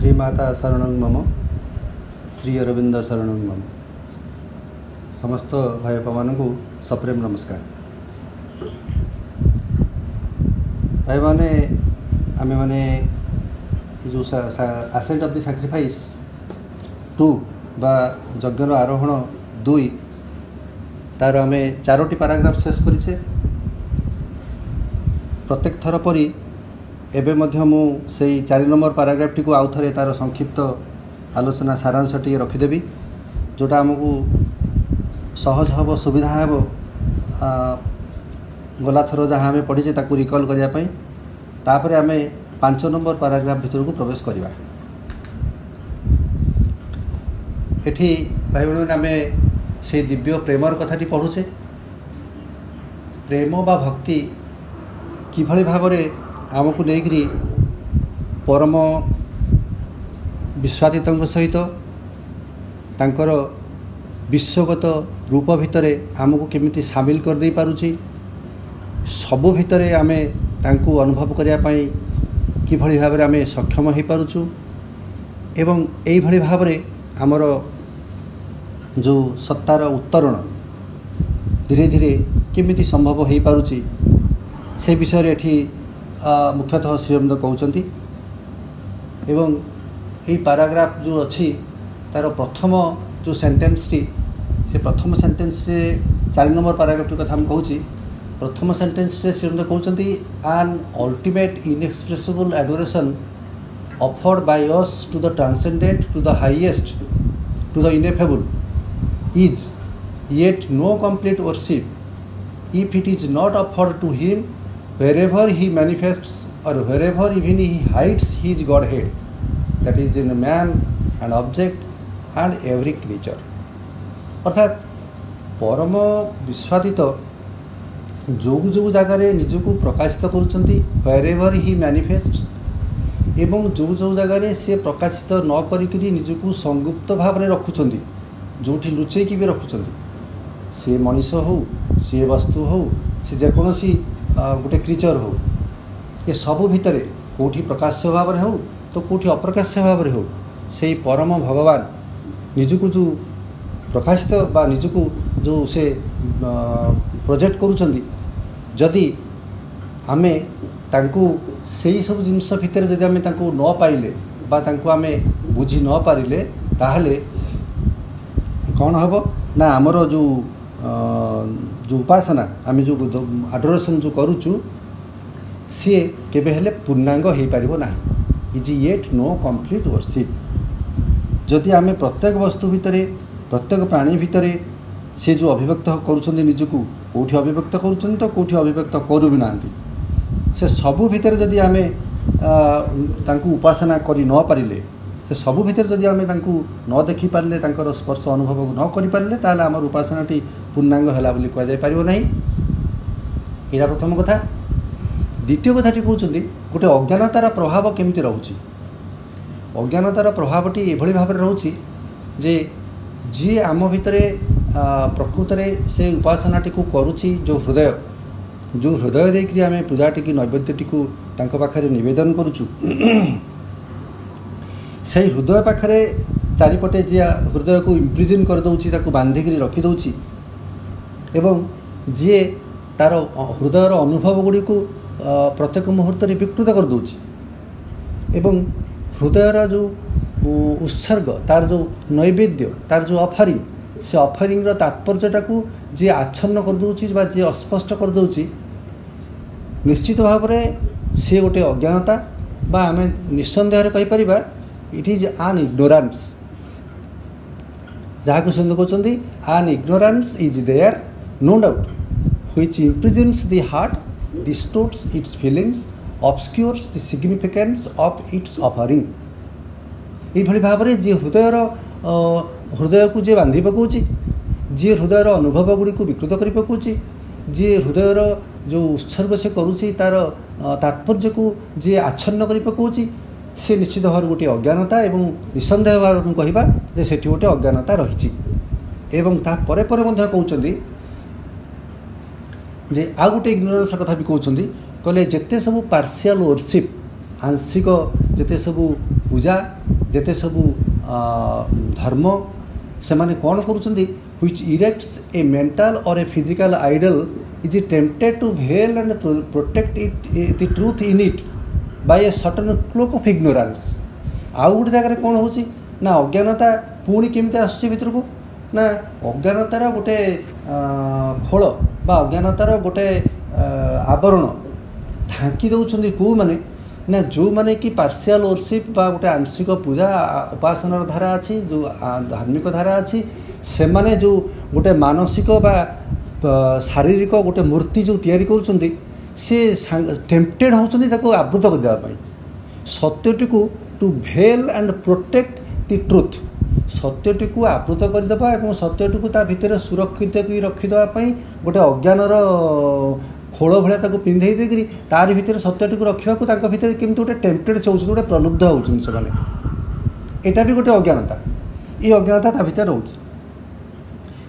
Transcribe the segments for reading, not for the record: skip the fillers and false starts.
श्रीमाता शरणं मम श्री अरविंद शरणं मम। समस्त भाई मान को सप्रेम नमस्कार। भाई माने आमे माने जो असेंट ऑफ द सैक्रिफाइस 2 बा यज्ञर आरोहण 2 तार आमे 4टी पैराग्राफ शेष करिछे। प्रत्येक थर परी एबे मध्य मु सेई 4 नंबर पैराग्राफ टी को आउ थरे तार संक्षिप्त आलोचना सारांश टी रखिदेवी, जोटा आमको सहज हम सुविधा हम गला थर जहाँ आम पढ़ीचे ताकू रिकल करने तापर आम 5 नंबर पैराग्राफ भीतर को प्रवेश करवा। एठी भाई बहन आम से दिव्य प्रेमर कथाटी पढ़ुचे। प्रेम बा भक्ति किभली भाव आमको लेकरी परम विश्वातीत सहित तांकर विश्वगत रूप भितर आमको केमिति सामिल कर दे पारुची, सबु भितर आमे तांको अनुभव करने किभली भाव आम सक्षम हो पारुचु एवं एई भली भाव आमर जो सत्तार उत्तरण धीरे धीरे केमिति संभव हो पारुची से विषय एठी मुख्यतः श्रीअरविंद कहउचंती। एवं यही पैराग्राफ जो अच्छी तार प्रथम जो सेंटेंस टी से प्रथम सेंटेंस रे 4 नंबर पैराग्राफ टी कथा हम कहूँ। प्रथम सेंटेंस रे श्रीअरविंद कहउचंती an ultimate inexpressible adoration offered by us to the transcendent to the highest to the ineffable is yet no complete worship if it is not offered to him wherever he manifests or wherever even he hides his godhead, that is in a man, an object and every creature। अर्थात परम विश्वातीत जो जो जगार निजक प्रकाशित करुँच wherever he manifests एवं जो जो जगार सी प्रकाशित न करी निजक संगुप्त भाव में रखुंट जो लुचेकी भी रखुंट सी मनीष हो सी वस्तु हो सी जेकोसी गोटे क्रिचर हो ये सबू भितर कौटी प्रकाश्य भाव में हो तो कौटी अप्रकाश्य भाव में हो से परम भगवान निजक जो प्रकाशित बा निजक जो से प्रोजेक्ट करुँच जदि आमे तांकु सेई सब जिनस भितर जदि आमे तांकु न पाइले बा तांकु आमे बुझी न पारिले ताहले कौन हम ना आमर जो जो उपासना आम जो आडोरेशन जो करुचु सी केबे हेले पूर्णांग हो पारिबो नाही। Is yet no complete worship. जदि आम प्रत्येक वस्तु भितर प्रत्येक प्राणी भितर से जो अभिव्यक्त करुछन्ति निजकू कोठी अभिव्यक्त करुछन्ति तो कोठी अभिव्यक्त करू भी नांती से सबु भितर जदि आम तांकु उपासना करि न पारिले से सबु भितर जदि आम तांकु न देखि पारिले तांकर स्पर्श अनुभव न करि पारिले ताहले आमर उपासनाटी पूर्णांग होला बोली कह जाय पारिबो नाही। एटा प्रथम कथा। द्वितीय कथाटी कहउछन्ति गोटे अज्ञानतार प्रभाव केमिति रहउछि। अज्ञानतार प्रभावटी एभली भाव में रहउछि जे जी आम भितर प्रकृत में से उपासनाटी को करुछि जो हृदय देकरी आम पूजाटी की नैवेद्यटी को तांको पाखरे निवेदन करुछु से हृदय पाखरे चारिपटे जी हृदय को इम्प्रिजन कर दउछि ताको बांधिकी रखिदउछि एवं जी तार हृदयर अनुभव गुड़ी को प्रत्येक मुहूर्त विकृत कर दउछि एवं हृदयर जो उत्सर्ग तार जो नैवेद्य तार जो ऑफरिंग से ऑफरिंग तात्पर्यटा को जी आच्छन्न कर दउछि बा जी अस्पष्ट कर दउछि निश्चित भाव में सी गोटे अज्ञानता बा आम निसंदेह कहि परिबा इट इज एन इग्नोरेंस जहाँ को संदेह कहते an ignorance is there no doubt which imprisons the heart distorts its feelings obscures the significance of its offering. ये भाव में जी हृदय को जी बांधि पकाउछि जी हृदयर अनुभव गुड़ी को विकृत कर पकाउछि जी हृदयर जो उत्सर्ग से करुछि तार तात्पर्य को जी आच्छन्न कर पकाउछि से निश्चित भाव गोटे अज्ञानता एवं निसंदेह भाव कहवा जे सेठी गोटे अज्ञानता रही एवं ता परे परे मध्य कहउछन्ति जे आ गोटे इग्नोरेंस कथा भी कहउछन्ति कहले जेते सब पार्शियल वर्शिप आंशिक जेते सब पूजा जेते सबू धर्म से माने कौन करुँच which erects a mental or a physical idol is tempted to veil and protect the truth in it by a certain cloak of ignorance. आउ गोटे जगह कौन हो ना अज्ञानता पुणी केमती आसुची भितर को ना अज्ञानतार गोटे खोल बा अज्ञानतार गोटे आवरण ढांकी दौरान कौ मैंने ना जो मैंने कि पार्शियल वर्शिप बा गोटे आंशिक पूजा उपासनार धारा अच्छी जो धार्मिक धारा अच्छी से माने जो गोटे मानसिक बा शारीरिक गोटे मूर्ति जो तैयारी करुँच सी टेम्पटेड होती आवृत करने सत्यटी को टू भेल एंड प्रोटेक्ट द ट्रुथ सत्यटी को आवृत करदेवा और सत्यटी को भितर सुरक्षित रखीदेवाई गोटे अज्ञानर खोल भाया पिंधे देकर तार भितर सत्यटी को रखा भितर केमती गोटे टेम्पटेड चाहते गोटे प्रलुब्ध होती से यहाँ भी गोटे अज्ञानता ये अज्ञानता भितर रोचे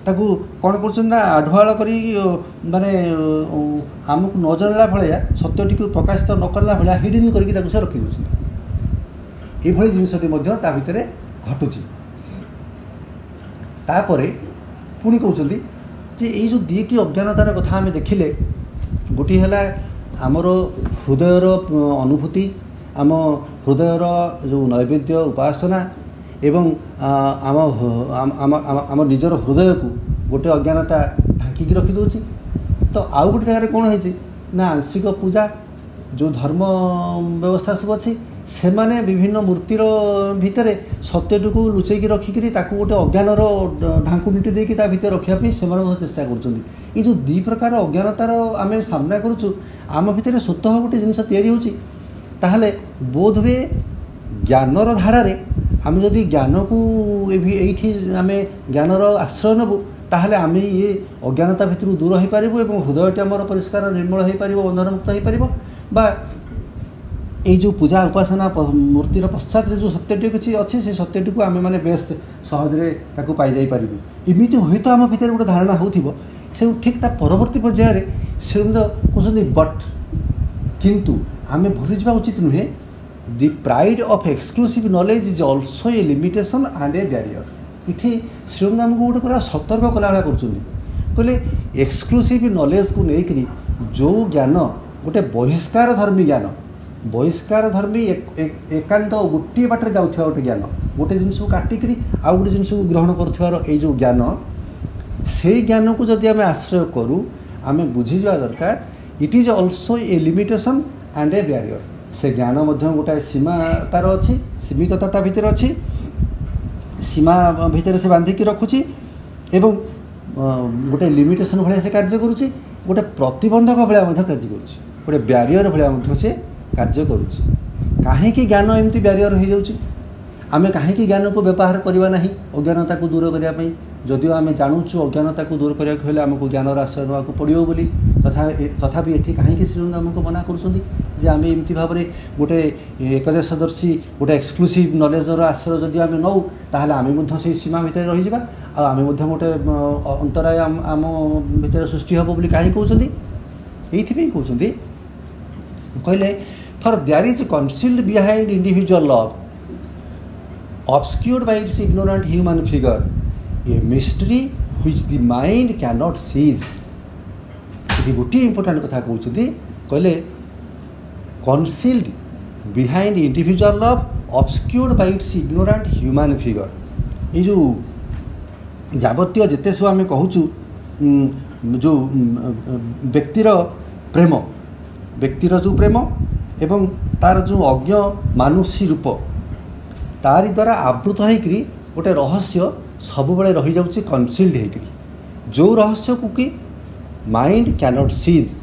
ताकू कौन कर आढ़ुआल कर माने आमको न जानला भाया सत्यटी को प्रकाशित न कला भाया हिडन करके से रखी दूसरी ये जिनसटी भितर घटुची तापरे पुणी कहते जे ये जो दुईटी अज्ञानतार कथा आम देखिले गोटी है आमर हृदयर अनुभूति आम हृदयर जो नैवेद्य उपासना एवं आम निजर हृदय को गोटे अज्ञानता ढांकी रखिदे तो आउ गोटे जगह कौन है ना आंशिक पूजा जो धर्म व्यवस्था सब अच्छी से माने विभिन्न मूर्तिर भितर सत्यटी को लुचेकी रखिकी गोटे अज्ञानर ढांकुनीटी देकी भितर रखापी से चेष्टा कर जो दी प्रकार अज्ञानतार आम सामना करुचु आम भितर स्वतः गोटे जिनस या बोध हुए ज्ञानर धारे आम जदि ज्ञान को ये आम ज्ञानर आश्रय नबू ताहले आम ये अज्ञानता भितर दूर हो पार हृदयटी आम परिष्कार निर्मल हो पार अंधरमुक्त हो पार बा ये जो पूजा उपासना मूर्तिर पश्चात जो सत्यटी किसी अच्छे से सत्यटी को आम मैंने बेस सहजरे पाई पारू इमिति हुए तो आम भितर गोटे धारणा हो ठीक ता परवर्ती पर्यायर से कहते बट किंतु आम भूली जा उचित नुहे The pride of exclusive knowledge is also a limitation and a barrier. इठी Shrirang आमको गोटे पूरा सतर्क कला कहले एक्सक्लूसिव नॉलेज को लेकर जो ज्ञान गोटे बहिष्कार धर्मी ज्ञान बहिष्कार धर्मी एकांत गोटे बाटर जाऊँ गोटे ज्ञान गोटे जिनस को काटिक आउ गोटे जिनस को ग्रहण कर जो ज्ञान से ज्ञान को जदि आम आश्रय करूँ आम बुझीजा दरकार it is also a limitation and A barrier से ज्ञान गोटे सीमा तार अच्छी सीमितता भितर अच्छी सीमा भितर से बांधिकी रखुची एवं गोटे लिमिटेशन भाया से कार्य करुच्ची गोटे प्रतिबंधक भाया कार्य करुच्ची गोटे ब्यारियर भाया से कार्य करुच्ची कहीं ज्ञान एमती ब्यारियर हो जाऊँगी आम कहीं ज्ञान को व्यवहार करवा ना अज्ञानता को दूर करने जदिव आम जानूँ अज्ञानता को दूर करने आमको ज्ञानर आश्रय नाक पड़ो बोली तथापि ये कहीं श्रीरंग आमको मना कर आम एमती भाव में गोटे एकदर्शी गोटे एक्सक्लूसिव नॉलेजर आश्रय जदि आम नौ ताहले आम से सीमा भितर रही आम गोटे अंतराय आम भितर सृष्टि हम बोली कहीं कहते ये कहते कहले for there is concealed behind individual love obscured by its ignorant human figure a mystery which the mind cannot seize ये गोटे इंपोर्टेंट कथा कहते कहले concealed behind individual love obscured by its ignorant human figure ये जो जावतीय जिते सब आम कहूँ जो व्यक्तिर प्रेम व्यक्तिर जो प्रेम एवं तार जो अज्ञ मानुषी रूप तारी द्वारा आवृत होकरी गोटे रहस्य सब बड़े रही जाऊँगी कनसिल्ड होकरी जो रहस्य को कि mind cannot seize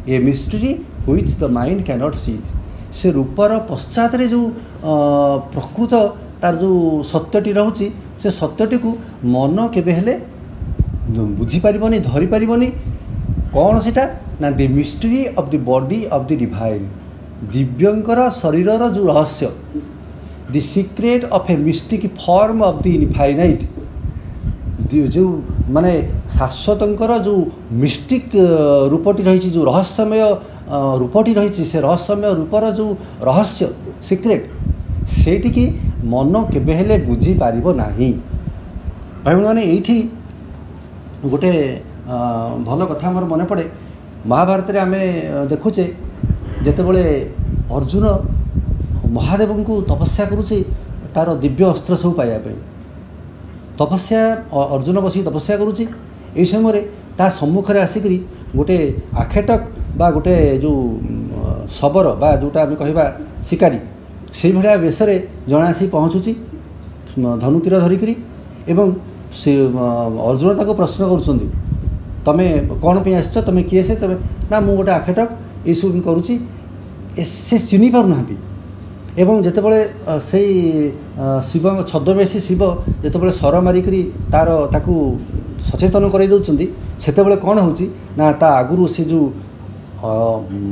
a mystery which the mind cannot seize से रूपर पश्चात जो प्रकृत तार जो सत्यटी रोचे से सत्यटी को मन केबे बुझीपारनी धरीपारनी कौन सीटा ना the mystery of the body of the divine दिव्यंकर शरीरर जो रहस्य the secret of a mystic form of the infinite जो माने शाश्वतंकर जो मिस्टिक रूपटी रही जो रहस्यमय रूपटी रही से रहस्यमय रूपर जो रहस्य सीक्रेट ସେଇଠିକି ମନ କେବେ ହେଲେ ବୁଝିପାରିବ ନାହିଁ। ଭାଇମାନେ ଏଇଠି ଗୋଟେ ଭଲ କଥା ଆମର ମନେ ପଡ଼େ। ମହାଭାରତରେ ଆମେ ଦେଖୁଛେ ଯେତେବେଳେ ଅର୍ଜୁନ ମହାଦେବଙ୍କୁ ତପସ୍ୟା କରୁଛି ତାର ଦିବ୍ୟ ଅସ୍ତ୍ର ସବୁ ପାଇବା ପାଇଁ, ତପସ୍ୟା ଅର୍ଜୁନ ବସିକି ତପସ୍ୟା କରୁଛି। ଏହି ସମୟରେ ତା ସମ୍ମୁଖରେ ଆସିକରି ଗୋଟେ ଆଖେଟକ ବା ଗୋଟେ ଯେଉଁ ଶବର ବା ଯେଉଁଟା ଆମେ କହିବା ଶିକାରୀ ସେଇଭଳିଆ ବେଶରେ ଜଣେ ଆସି ପହଞ୍ଚୁଛି ଧନୁତୀର ଧରିକରି। ଏବଂ ସେ ଅର୍ଜୁନ ତାକୁ ପ୍ରଶ୍ନ କରୁଛନ୍ତି, ତମେ କ'ଣ ପାଇଁ ଆସିଛ, ତମେ କିଏ ସେ? ତମେ ନା ମୁଁ ଗୋଟେ ଆଖେଟକ ଏଇସବୁ କରୁଛି। ସେ ଚିହ୍ନି ପାରୁନାହାନ୍ତି। ଏବଂ ଯେତେବେଳେ ସେଇ ଶିବ ଛଦ୍ମବେଶୀ ଶିବ ଯେତେବେଳେ ସ୍ୱର ମାରିକରି ତାକୁ ସଚେତନ କରାଇ ଦେଉଛନ୍ତି, ସେତେବେଳେ କ'ଣ ହେଉଛି ନା ତା ଆଗରୁ ସେ ଯେଉଁ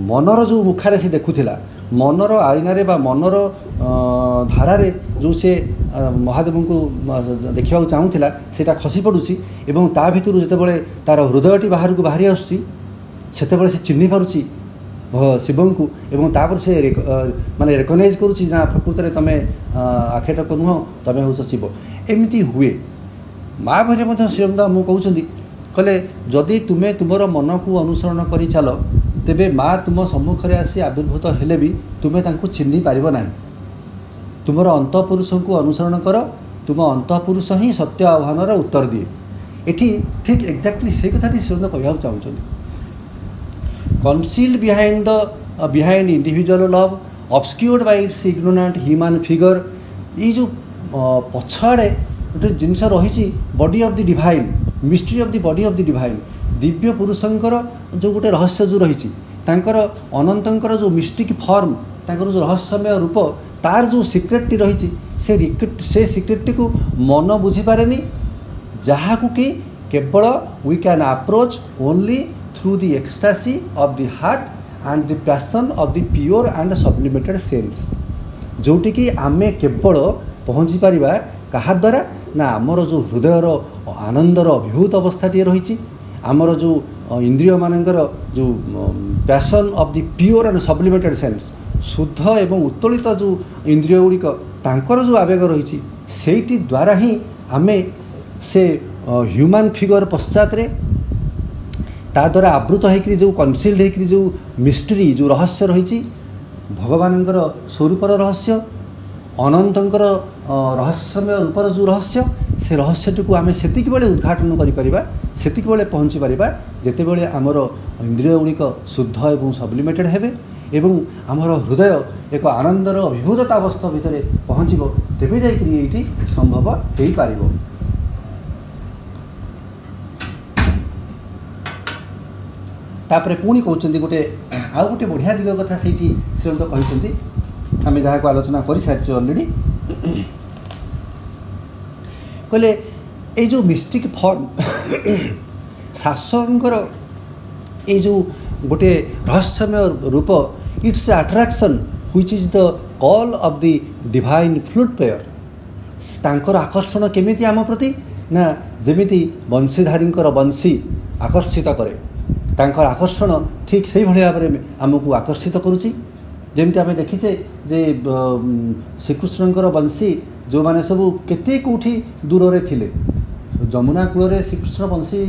ମନର ଯେଉଁ ମୁଖାରେ ସେ ଦେଖୁଥିଲା, ମନର ଆଇନାରେ ବା ମନର ଧାରାରେ ଯେଉଁ ସେ ମହାଦେବଙ୍କୁ ଦେଖିବାକୁ ଚାହୁଁଥିଲା ସେଇଟା ଖସି ପଡ଼ୁଛି। ଏବଂ ତା ଭିତରୁ ଯେତେବେଳେ ତାର ହୃଦୟଟି ବାହାରକୁ ବାହାରି ଆସୁଛି ସେତେବେଳେ ସେ ଚିହ୍ନି ପାରୁଛି ଶିବଙ୍କୁ। ଏବଂ ତାପରେ ସେ ମାନେ ରେକଗ୍ନାଇଜ୍ କରୁଛି ନା ପ୍ରକୃତରେ ତମେ ଆଖେଟକ ନୁହଁ, ତମେ ହେଉଛ ଶିବ। ଏମିତି ହୁଏ। ମହାଭାରତରେ ମଧ୍ୟ ଶ୍ରୀରାମ ମୁଁ କହୁଛନ୍ତି, କହିଲେ ଯଦି ତୁମେ ତୁମର ମନକୁ ଅନୁସରଣ କରି ଚାଲ ତେବେ ମା ତୁମ ସମ୍ମୁଖରେ ଆସି ଆବିର୍ଭୂତ ହେଲେ ବି ତୁମେ ତାଙ୍କୁ ଚିହ୍ନି ପାରିବ ନାହିଁ। ତୁମର ଅନ୍ତଃପୁରୁଷଙ୍କୁ ଅନୁସରଣ କର, ତୁମ ଅନ୍ତଃପୁରୁଷ ହିଁ ସତ୍ୟ ଆହ୍ୱାନର ଉତ୍ତର ଦିଏ। ଏଠି ଠିକ୍ ଏକ୍ଜାକ୍ଟଲି ସେଇ କଥାଟି ଶ୍ରୀରାମ କହିବାକୁ ଚାହୁଁଛନ୍ତି। Concealed behind individual love, obscured by its ignorant human figure, ये जो पछाड़े गोटे जिनस रही body of the divine, mystery of the body of the divine, Divya पुरुषंकर जो गोटे रहस्य जो रही अनंतर जो मिस्टिक फॉर्म तांकर जो रहस्यमय रूप तार जो सिक्रेट रही से सिक्रेट को मन बुझीपारे जहाँ कि केवल we can approach only through the ecstasy of the heart and the passion of the pure and sublimated sense, जोटी कि आमे केवल पहुँची पारिबा कहा द्वारा ना आमर जो हृदयर आनंदर अभिभूत अवस्थाटी रही, आमर जो इंद्रिय मानकर जो passion of the pure and sublimated sense, शुद्ध एवं उत्तोलित जो इंद्रिय गुड़िक तांकर जो आवेग रही सेठी द्वारा ही आमे से ह्यूमन फिगर पश्चात रे ता द्वारा आवृत होकर जो कनसिल्ड होकर जो मिस्ट्री जो रहस्य रही भगवानंकर स्वरूपर रहस्य अनंतर रहस्यमय रूपर जो रहस्य से रहस्यटी को आम से उद्घाटन कर पहुँची पारिबा जेतेबेले आमर इंद्रिय गुड़िक शुद्ध एवं सब्लिमेटेड हेबे एवं आमर हृदय एक आनंदर अभिभूतता अवस्था भितर पहुँचब तेबे जाइकरी एठी संभव हो पारिबो। तापरे पुणी कहते गोटे आउ गोटे बढ़िया दिग कथा से श्रीमंत कहते आम जहाँ को आलोचना कर सारी अलरेडी कहले ये जो मिस्टिक फॉर्म शासकर ये जो गोटे रहस्यमय रूप it's attraction which is the call of the divine flute player, तांकर आकर्षण केमिति आम प्रति ना जेमिति बंशीधारी बंशी आकर्षित करे तांकर आकर्षण ठीक से भाव में आमको आकर्षित करुच्ची। जमती आम देखीचे जे श्रीकृष्णकर बंशी जो मैंने सब केते कोठी दूर रे थिले जमुना कूल श्रीकृष्ण बंशी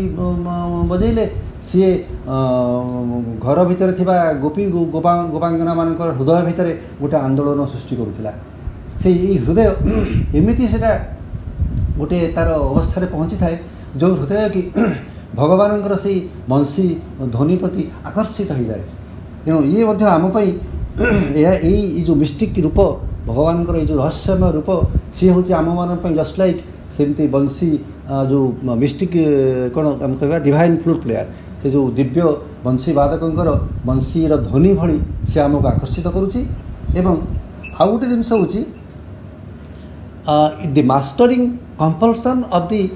बजेले सी घर भितर थिबा गोपी गोपांगना मान हृदय भितर गोटे आंदोलन सृष्टि करुला। से हृदय एमती से गोटे तार अवस्था पहुँची थाए जो हृदय कि भगवान से बंशी ध्वनि प्रति आकर्षित हो जाए। तेणु ये आमपाई यही जो मिस्टिक रूप भगवान जो रहस्यमय रूप सी हूँ आम मान जस्ट लाइक सेमती बंशी जो मिस्टिक कौन आम कह डिवाइन फ्लूट प्लेयर से जो दिव्य बंशी वादकर बंशीर ध्वनि भली सी आमको आकर्षित करुच्ची। एवं आउ गोटे जिनस हूँ the mastering compulsion of the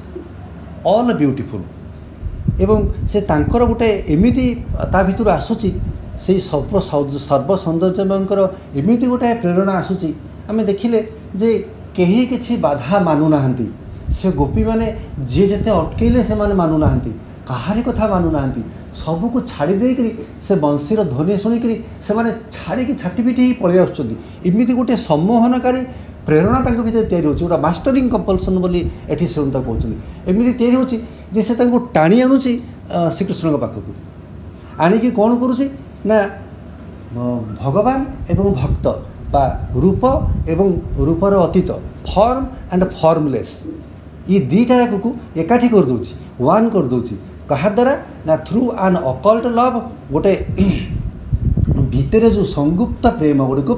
all beautiful एवं से तांकर गोटे एमिति ता भितर आसूची से सर्व सौंदर्यमयकर एमिति गोटे प्रेरणा आसूची आम देखिले जे कहीं किसी बाधा मानु नाहंती से गोपी माने जी जेते अटकेले से माने मानु नाहंती काहारी कथा मानु नांती सबको छाड़ी देकरी से बंशीर ध्वनि शुणिक से छाड़ी छाटीपिटी ही पलि आमती गोटे सम्मोहनकारी प्रेरणा भर तैयारी होगा मास्टरिंग कंपल्सन बोली एठी से कहते एमती तैयारी होची से टाणी आणुची श्रीकृष्ण पाखक आणिकी कौन करुँची ना भगवान एवं भक्त बा रूप एवं रूपर अतीत फॉर्म एंड फॉर्मलेस ये दीटा को एकाठी कर दूची वन कर दूची कहा द्वारा ना थ्रू एन अकल्ट लव गोटे भितर जो संगुप्त प्रेम गोटे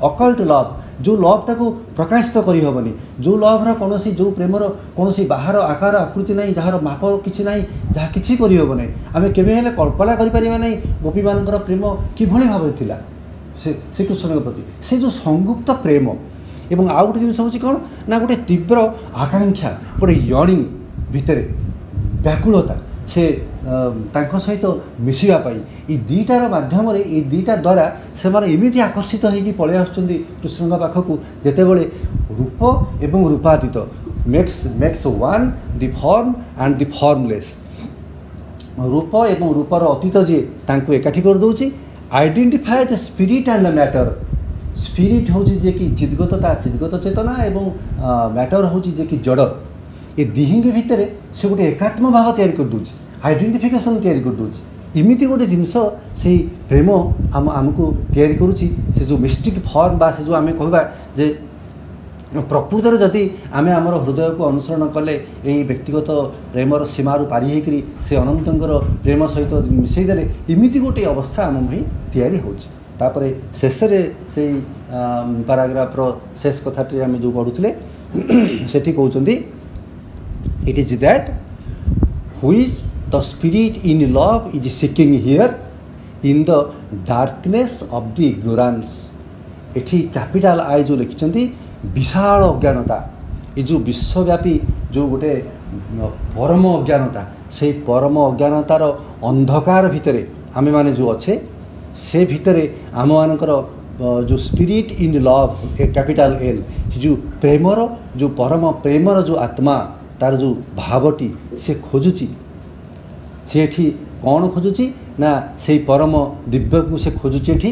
अकल्ट लव जो लवटा को प्रकाशित करहबनी जो लवर कौन जो प्रेमर कौन बाहर आकार आकृति ना जार माप कि ना जहाँ कि करहबना आम केवे कल्पना करें गोपी मान प्रेम किभली भाव थिला श्रीकृष्ण प्रति से जो संगुप्त प्रेम एवं आउ गोटे जिन हूँ कौन ना गोटे तीव्र आकांक्षा गोटे यर्निंग भितर व्याकुलता से सहित मिसापी ये दीटार मध्यम ये दीटा द्वारा से एमती आकर्षित होगी पलि आसुँच कृष्ण पाखक जिते बड़े रूप एवं रूपातीत makes one the form and the formless रूप एवं रूपर अतीत जी एकाठी कर दूची identify the spirit and matter spirit हूँ जे कि चिद्गतता चिद्गत चेतना एवं मैटर हूँ जे कि जड़ ये दिहिंग भितर से गोटे एकात्म भाव तैयारी कर दूची आइडेंटिफिकेशन तैयारी कर दूची इमिति गोटे जिनस से प्रेम आमको तैयारी करुची से जो मिस्टिक फॉर्म बा से जो आम कहवा जे प्रकृतर जदि आम आमर हृदय को अनुसरण कले यही व्यक्तिगत प्रेमर सीमार पारी होकरी से अनंतर प्रेम सहित मिसईदे इमिति गोटे अवस्था आम भाई तैयारी होची तापर शेष से पाराग्राफ्र शेष कथाटी आम जो पढ़ुले सेठी कहते it is that which the spirit in love is seeking here in the darkness of the ignorance एठी कैपिटल आई जो लिखिं विशाल अज्ञानता ये जो विश्वव्यापी जो गोटे परम अज्ञानता से परम अज्ञानतार अंधकार भितर आमे माने जो अच्छे से भितर आम मानकर जो spirit in love A capital L जो प्रेमर जो परम प्रेमर जो आत्मा तार जो भावटी से खोजुची से कौन खोजुची ना से परम दिव्य को से खोजुची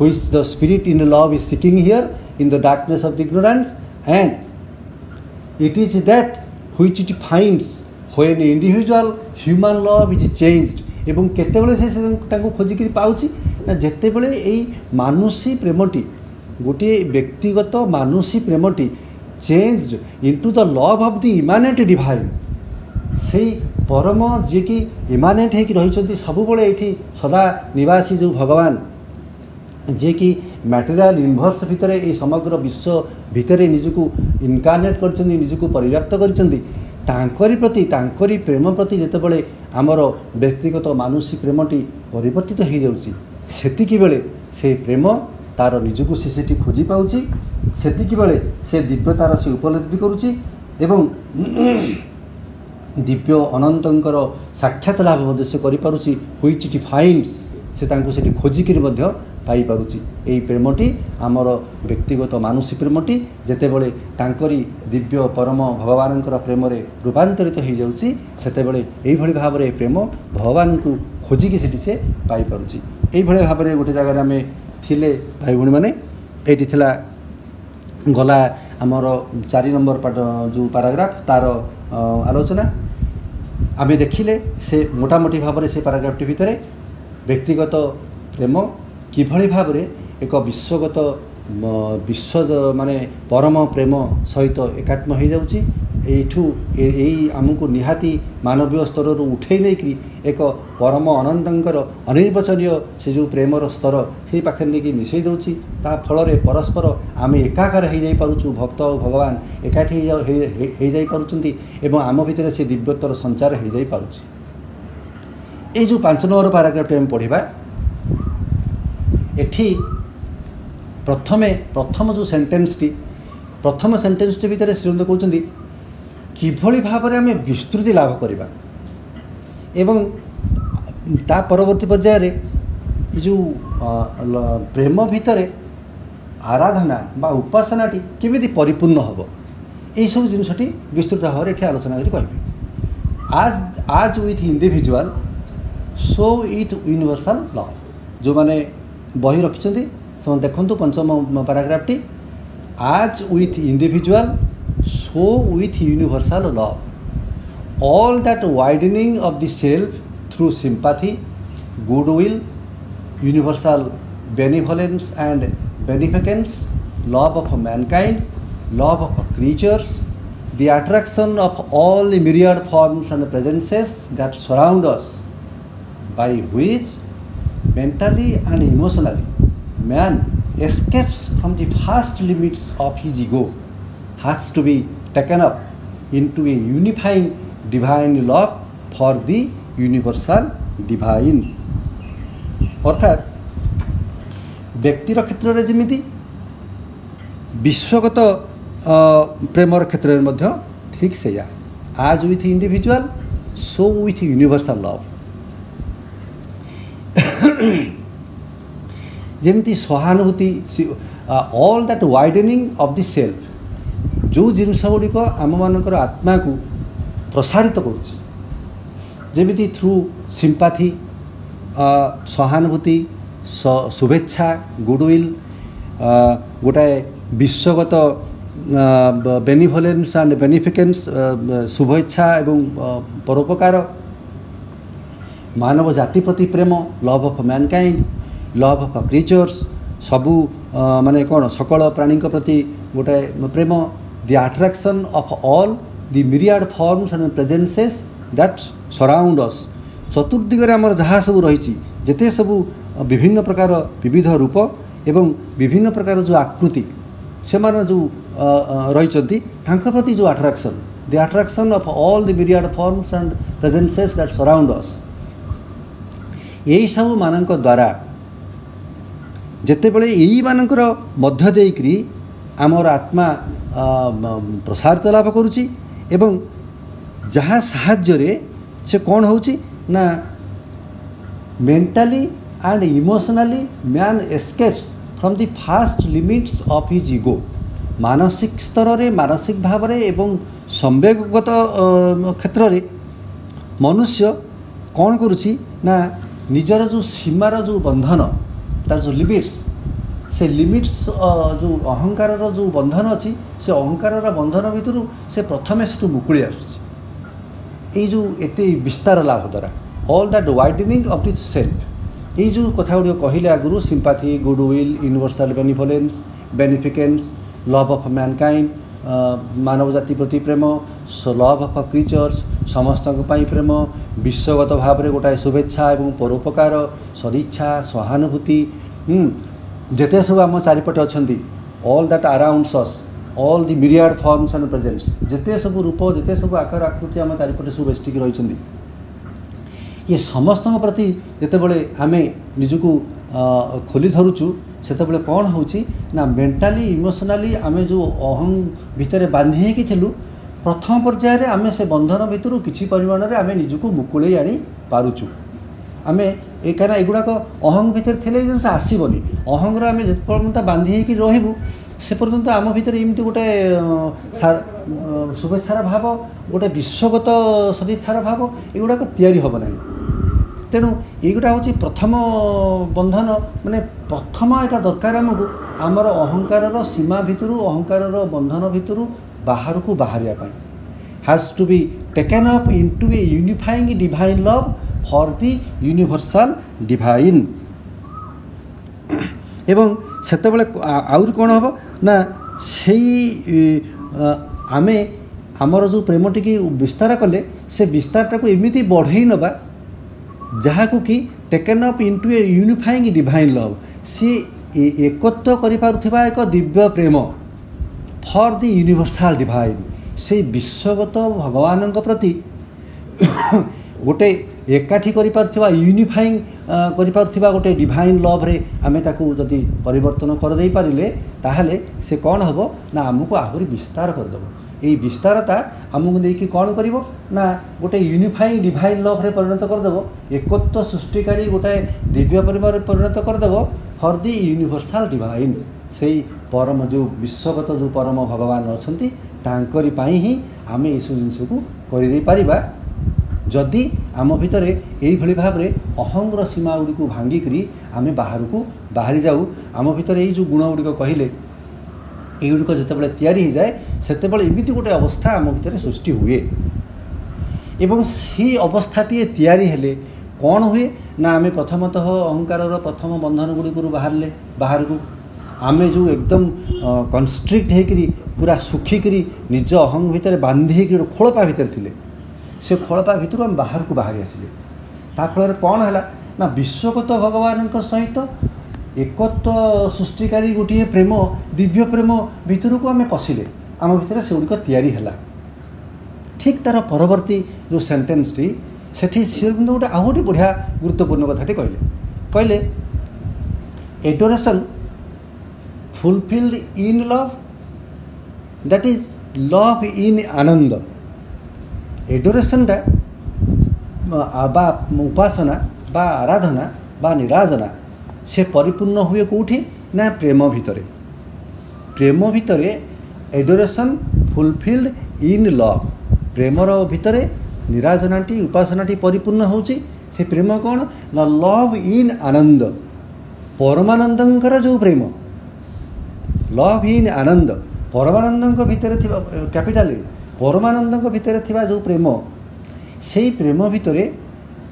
which the spirit in love is seeking here in the darkness of the ignorance and it is that which it finds when individual human love is changed एवं केतेबेले से खोजिक पाउची ना जेतेबेले एई मानुषी प्रेमटी गोटे व्यक्तिगत मानुषी प्रेमटी changed into the love of the immanent divine से परम जे कि इमानेंट होकर रही सब बड़े ये सदा निवासी जो भगवान जे कि मटेरियल यूनिवर्स भितर ये समग्र विश्व भितर निजको इनकार्नेट कर निजको परिव्याप्त कर प्रति तांकरी प्रेम प्रति जितेबाला आमर व्यक्तिगत मानुषी प्रेमटी परिवर्तित हो जाऊँगी सेतिकी बेले से प्रेम तार निजको से खोजी पाउची सेतिकी बेले से दिव्यतार से उपलब्धि करुची एवं दिव्य अनंतर साक्षात लाभ मध्य से करिपारुची व्हिच इट फाइंड्स से तांको सेठी खोजिकी पाई पारुची एई प्रेमटी आमर व्यक्तिगत मानुषी प्रेमटी जेतेबेले तांकरी दिव्य परम भगवानंकर प्रेम रे रूपांतरित हो जाउची सेतेबेले एई भली भाव रे प्रेम भगवान को खोजिकी सेठी से पाई पारुची एई भली भाव रे गोटे जगह आमे थिले भाई भणी माने एठी थिला गला आमर 4 नंबर जो पैराग्राफ तार आलोचना आमे देखिले से मोटामोटी भाव रे से पैराग्राफटी भितरे व्यक्तिगत प्रेम किभली भाव रे एक विश्वगत विश्व माने परम प्रेम सहित एकात्म हो जाउची एठू एई आमको निहाती मानवीय स्तर रू उठे नहीं एक परम अनंतर अनिर्वचनीय से जो प्रेमर स्तर से पाखे नहीं मिसई दउची ता फल रे परस्पर आम एकाकार हो जाई पारुचु भक्त और भगवान एकाठी हो जाई पारुचंती एवं आम भितर से दिव्यतर संचार हो जाई पारुची ए जो 5 नंबर पैराग्राफ हम पढ़िबा एठी प्रथम जो सेंटेंसटी प्रथम सेंटेंसटी भितर श्रीमंत कहते किभली भाव में आम विस्तृति लाभ करवा एवं ता परवर्ती पर्यायर जो प्रेम भितर आराधना बा उपासनाटी केमिति परिपूर्ण हम यही सब जिनसटी विस्तृत भाव में आलोचना करी कहबी आज with individual so with universal love. जो मैंने बही रखिंट से देखु पंचम पैराग्राफटी आज with individual so with universal love all that widening of the self through sympathy goodwill universal benevolence and beneficence, love of mankind, love of creatures, the attraction of all the myriad forms and presences that surround us, by which mentally and emotionally man escapes from the vast limits of his ego, has to be taken up into a unifying divine love for the universal divine। अर्थात व्यक्तिर क्षेत्र में जमी विश्वगत Premiere क्षेत्र में ठीक से आज with individual so with universal love. जमी सहानुभूति all that widening of the self जो जिनस गुड़िक आम मानकर आत्मा को प्रसारित करुँची थ्रू सिंपैथी सहानुभूति शुभेच्छा गुडविल गोटाए विश्वगत बेनिवोलेंस एंड बेनिफिकेंस शुभेच्छा एवं परोपकार मानव जाति प्रति प्रेम love of mankind love of creatures सबू माने कौन सकल प्राणी प्रति गोटाए प्रेम the attraction of all the myriad forms and presences that surround us चतुर्दिगरे आमर जहाँ सब रही जेते सबू विभिन्न प्रकार विविध रूप एवं विभिन्न प्रकार जो आकृति से माने जो रही प्रति जो attraction the attraction of all the myriad forms and presences that surround us यही सब मानक द्वारा जेतेबेले यही मानकर मध्य देकरी आमर आत्मा प्रसारित लाभ करुची एवं जहाँ साहाय्य से कौन होची ना mentally and emotionally man escapes from the fast limits of his ego मानसिक स्तर रे मानसिक भाव रे एवं संवेगगत क्षेत्र रे मनुष्य कौन करुची ना निजर जो सीमार जो बंधन तार जो लिमिट्स से लिमिट्स जो अहंकार जो बंधन अच्छी से अहंकार बंधन भितर से प्रथमे से मुकुड़ी आसुची जो एते विस्तार लाभ द्वारा all that widening of the self ये जो कथा गुड़ कहले आगु sympathy goodwill universal benevolence beneficence love of mankind मानव जाति प्रति प्रेम लव ऑफ क्रिएचर्स समस्त प्रेम विश्वगत भाव में गोटाए शुभेच्छा एवं परोपकार सदिच्छा सहानुभूति जेते सब आम चारिपटे अच्छा all that arounds us all the myriad forms and presents जेते सब रूप जेते सब आकार आकृति आम चारिपटे सब बेष्टिक रही ये समस्त प्रति जितेबले आम निजको खोली धरुचु से कौन होची ना मेंटाली इमोशनली आम जो अहं भितर बांधी कि प्रथम पर्यायर आम से बंधन भितर किसी परिमाण में आम निजको मुकुले आनी पारुचु आम ये कहीं एगुड़ाक अहं भितर थे जिन आसबनी अहंग्र आम जो पर्यंत बांधी कि रहबू से पर्यंत आम भितर एमती गोटे शुभेच्छार भाव गोटे विश्वगत सदिच्छार भाव एगुड़ाक तैयारी हम ना तेणु युटा हूँ प्रथम बंधन माने प्रथम यहाँ दरकार आमको आमर अहंकार सीमा भितर अहंकार बंधन भितर बाहर को बाहर has to be taken up into a unifying divine love for the universal divine एवं सेतबेले आउर कौन हम ना से आमे आमर जो प्रेमटी की विस्तार कले से विस्तारटा को एमती बढ़ई नबा जहाँ को कि taken up into a unifying divine love सी एकत्व करिपारुथिबा एक दिव्य प्रेम फॉर द यूनिवर्सल डिवाइन से विश्वगत भगवान प्रति गोटे एकाठी करिपारुथिबा यूनिफाइंग करिपारुथिबा गोटे डिवाइन लव रे आमे ताकू जदि परिवर्तन कर देई पारिले ताहले से कौन हम ना आमको आहरी विस्तार करदेव ये विस्तारता आमको नहीं कौन कर गोटे यूनिफाइंग डिवाइन लव रे परिणत करदेव एकत्व सृष्टिकारी गोटे दिव्य परिवार परिणत करदेव फॉर द यूनिवर्सल डिवाइन से परम जो विश्वगत जो परम भगवान अच्छा तांकरी ही आम ये सब जिनस को कर जदि आम भितर यही भाव में अहंगर सीमा गुड़ी को भांगिकी आम बाहर को बाहरी जाऊ आम भितर ये जो गुण गुड़िक कहले युड़िक जिते तैयारी हो जाए से एमती गोटे अवस्था आम भितर सृष्टि हुए एवं से अवस्थाटी तैयारी हेले कौन हुए ना आम प्रथमतः अहंकार प्रथम बंधन गुड़िक बाहर को आमे जो एकदम कन्स्ट्रिक्ट होकरी पूरा सुखिकी निज अहंग भितर बांधी खोलपा भितर थिले से खोलपा भितर आम बाहर को बाहरी आसिले ताफल कौन है ना विश्वगत भगवान सहित एकत्व सृष्टिकारी गोटे प्रेम दिव्य प्रेम भितर को आम पशिले आम भितर से गुड़िक तैयारी है ठीक तार परवर्ती जो सेन्टेन्स टी सेठी श्रीअरविंद गोटे आहुरी बढ़िया गुरुत्वपूर्ण कथाटी कहले adoration fulfilled in love that is love in Anand adoration बा उपासना बा आराधना बा निराजना से परिपूर्ण हुए कौटी ना प्रेम भितर adoration fulfilled in love Premiere भितर निराजनाटी उपासनाटी परिपूर्ण होची से प्रेम कौन ना लव इन आनंद परमानंदंकर जो प्रेम लव इन आनंद परमानंद भितर कैपिटाल परमानंद भितर थिबा जो प्रेम से प्रेम भितर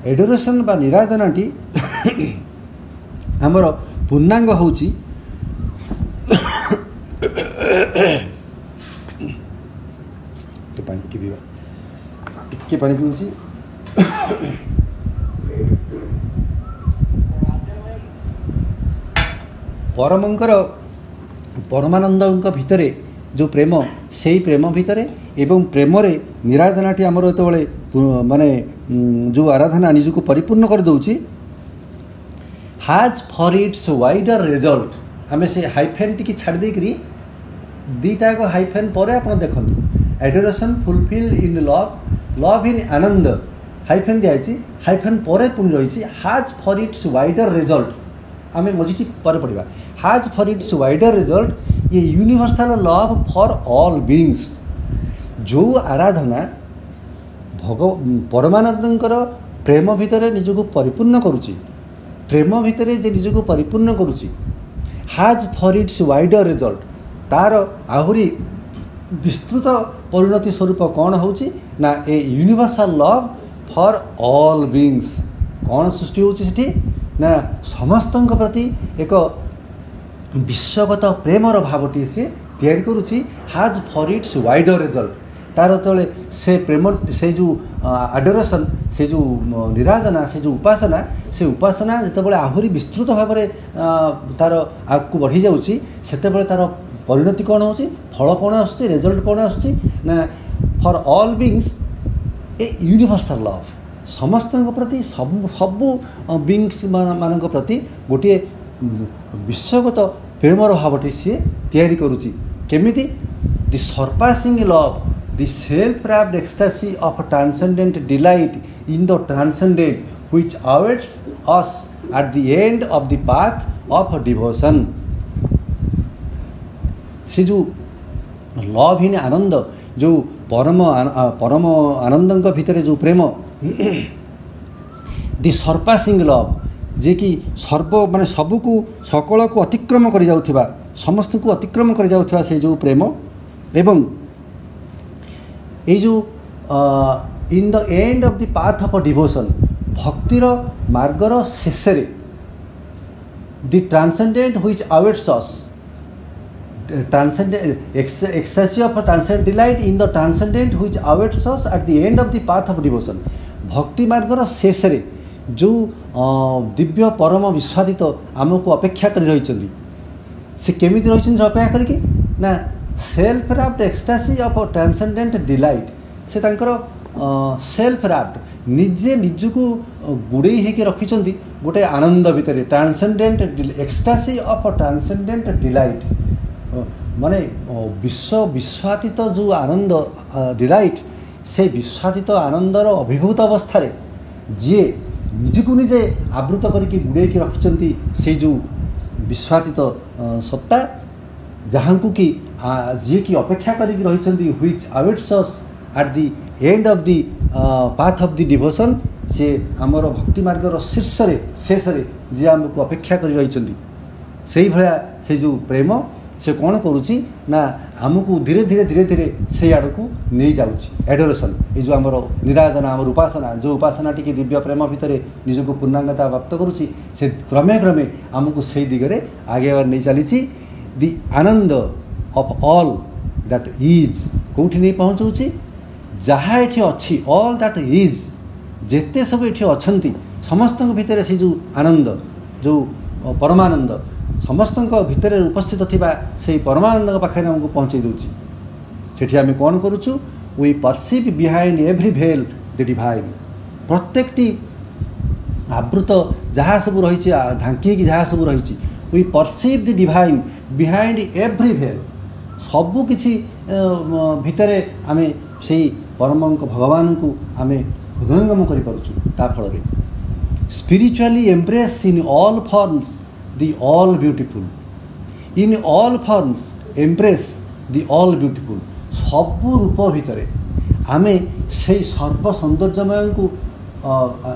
एडोरेशन बा निराजनाटी आमर पूर्णांग होची पानी पीवा टिके पानी पीऊँगी परमंकर परमानंद भितर जो प्रेम से प्रेम भितर एवं प्रेम निराजनाटी आमर जो माने जो आराधना निज को परिपूर्ण कर दौची हाज फॉर इट्स वाइडर रिजल्ट आम से हाइफेन टी छाड़ देकरी दीटा को हाइफेन पर आप देखो adoration fulfil in love in Anand hyphen दिखाई हाइफेन पर पुणी रही हाज फॉर इट्स वाइडर रिजल्ट आम मझी पर पढ़ा हाज फॉर इट्स वाइडर रिजल्ट ये universal love for all beings जो आराधना परमानंदंकर प्रेम भितर निजको परिपूर्ण करुची प्रेम भितर जे निजको परिपूर्ण करुची हाज फॉर इट्स वाइडर रिजल्ट तार आहुरी विस्तृत परिणति स्वरूप कौन होची ना a universal love for all beings कौन सृष्टि होची सेठी ना समस्तଙ୍କ प्रति एक विश्वगत प्रेमर भावटी से तैयारी करुची हाज फॉर इट्स वाइडर रिजल्ट तार तले से प्रेम से जो आडोरेशन से जो निराजना से जो उपासना जितेबाला आहुरी विस्तृत भाव में तार आगू बढ़ी जाऊँगी सेतेबाला तार परिणति कौन होची फल कौन आसुची रिजल्ट कौन आसुची ना for all beings a universal love समस्त प्रति सबू बीइंग्स मान प्रति गोटे विश्वगत प्रेमर भावटी सी तैयारी करुची केमिति the surpassing love the self wrapped ecstasy of transcendent delight in the transcendent which awaits us at the end of the path of devotion से जो लव इन आनंद जो परम आनंद भितर जो प्रेम दि सरपासिंग लव जे कि सर्व माने सबको सकल को अतिक्रम कर जाउथिबा समस्त को अतिक्रम कर जाउथिबा से जो प्रेम एवं ये जो in the end of the path of devotion भक्तिर मार्गर शेष the transcendent which awaits us transcendent ecstasy of transcendent delight in the transcendent which awaits us at the end of the path of devotion भक्ति मार्गर शेष जो दिव्य परम विश्वादित आमको अपेक्षा कर रही से केमी रही अपेक्षा करके ना self wrapped ecstasy of transcendent delight से तांकर सेल्फ रैप्ड निजे निजको गुड़े होकर रखिंट गोटे आनंद भितर transcendent ecstasy of transcendent delight माने विश्वातीत जो आनंद डिलाइट से विश्वातीत आनंदर अभिभूत अवस्था जी निजको निजे आवृत करके गुड़े रखिंट से जो विश्वातीत सत्ता जहाँ को कि जी की अपेक्षा करके रही which awaits us at the end of the path of the devotion सी आमर भक्ति मार्गर शीर्ष शेष जी आमको अपेक्षा कर रही से भाया से जो प्रेम से कौन करुच्ची ना आमको धीरे धीरे धीरे धीरे से आड़ को नहीं जाऊँगी एडोरेशन ये जो आमर निराजना आमर उपासना जो उपासना टी दिव्य प्रेम भितर निजक पूर्णांगता प्राप्त करुच्ची से क्रमे क्रमे आमको से दिगरे आगे नहीं चली दि आनंद ऑफ ऑल दैट इज कौटी नहीं पहुँचाऊँगी जहाँ ये अच्छी ऑल दैट इज जेते सब ये अच्छा समस्त भितर से जो आनंद जो परमानंद समस्त भितर उपस्थित थिबा से परमानंद पाखे आमको पहुँचे दूची सेठी आम कौन करुचु we perceive behind every veil the divine प्रत्येकटी आवृत जहाँ सब रही ढांकी जहाँ सब रही we perceive the divine behind every veil सबु किछि भितर आम से परम भगवान को आम हृदयंगम कर spiritually embrace in all forms the all beautiful in all forms embrace the all beautiful सबु रूप भितर आमे से सर्व सौंदर्यमय को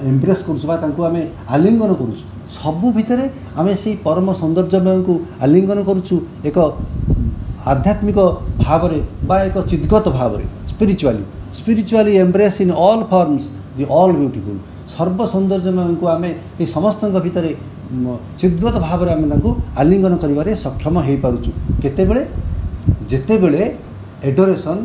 एम्ब्रेस करूँ आमे आलिंगन करूँ सबु भितर आमे से परम सौंदर्यमय को आलिंगन करूँ एक आध्यात्मिक भाव बा एक चिद्गत भाव spiritually embrace in all forms the all beautiful सर्व सौंदर्यमय को आमे ये समस्त भितर चिद्गत भाव में आलिंगन कर सक्षम हो पार्चु केतेबेले जेतेबेले adoration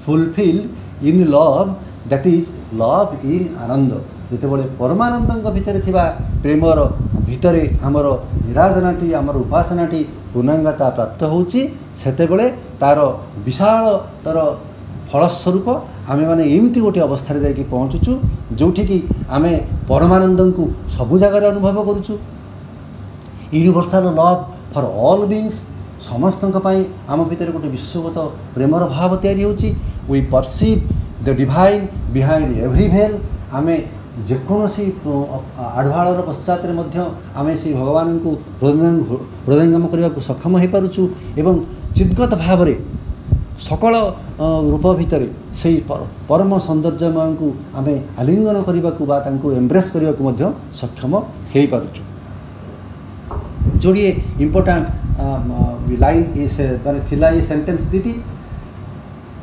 fulfilled in love that is love in आनंद जितेबले परमानंद भितर थिबा प्रेमर भितर आमर निराजनाटी आमर उपासनाटी पूर्णांगता प्राप्त होची सेतेबले तार विशाल तार फलस्वरूप आमे माने एमती गोटे अवस्था रे जाके पहुँचुचु जोठी की आमे परमानंद को सबु जगह अनुभव करूचु universal love for all beings समस्त आम भितर गोटे विश्वगत प्रेमर भाव तैयारी होची we perceive the divine behind every veil आमे जेकोसी आढ़वार पश्चात आमे से भगवान को हृदयंगम करने को सक्षम हो पारुचु एवं चिद्गत भाव सकल रूप भितर से परम सौंदर्यमय को आमे आलिंगन करने को एम्ब्रेस करने को सक्षम हो पारुचु जोड़िए इम्पोर्टाट लाइन माने थिला ये सेंटेंस दीटी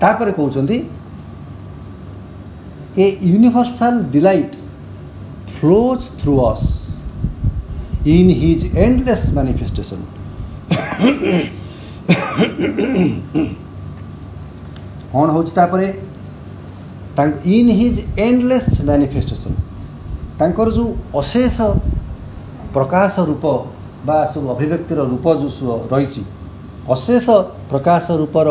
तापर कहउछंती a universal delight flows through us in his endless manifestation कौन हो इन हिज एंडलेस मैनिफेस्टेशन तांकर जो अशेष प्रकाश रूप बा सब अभिव्यक्तिर रूप जो रही अशेष प्रकाश रूपर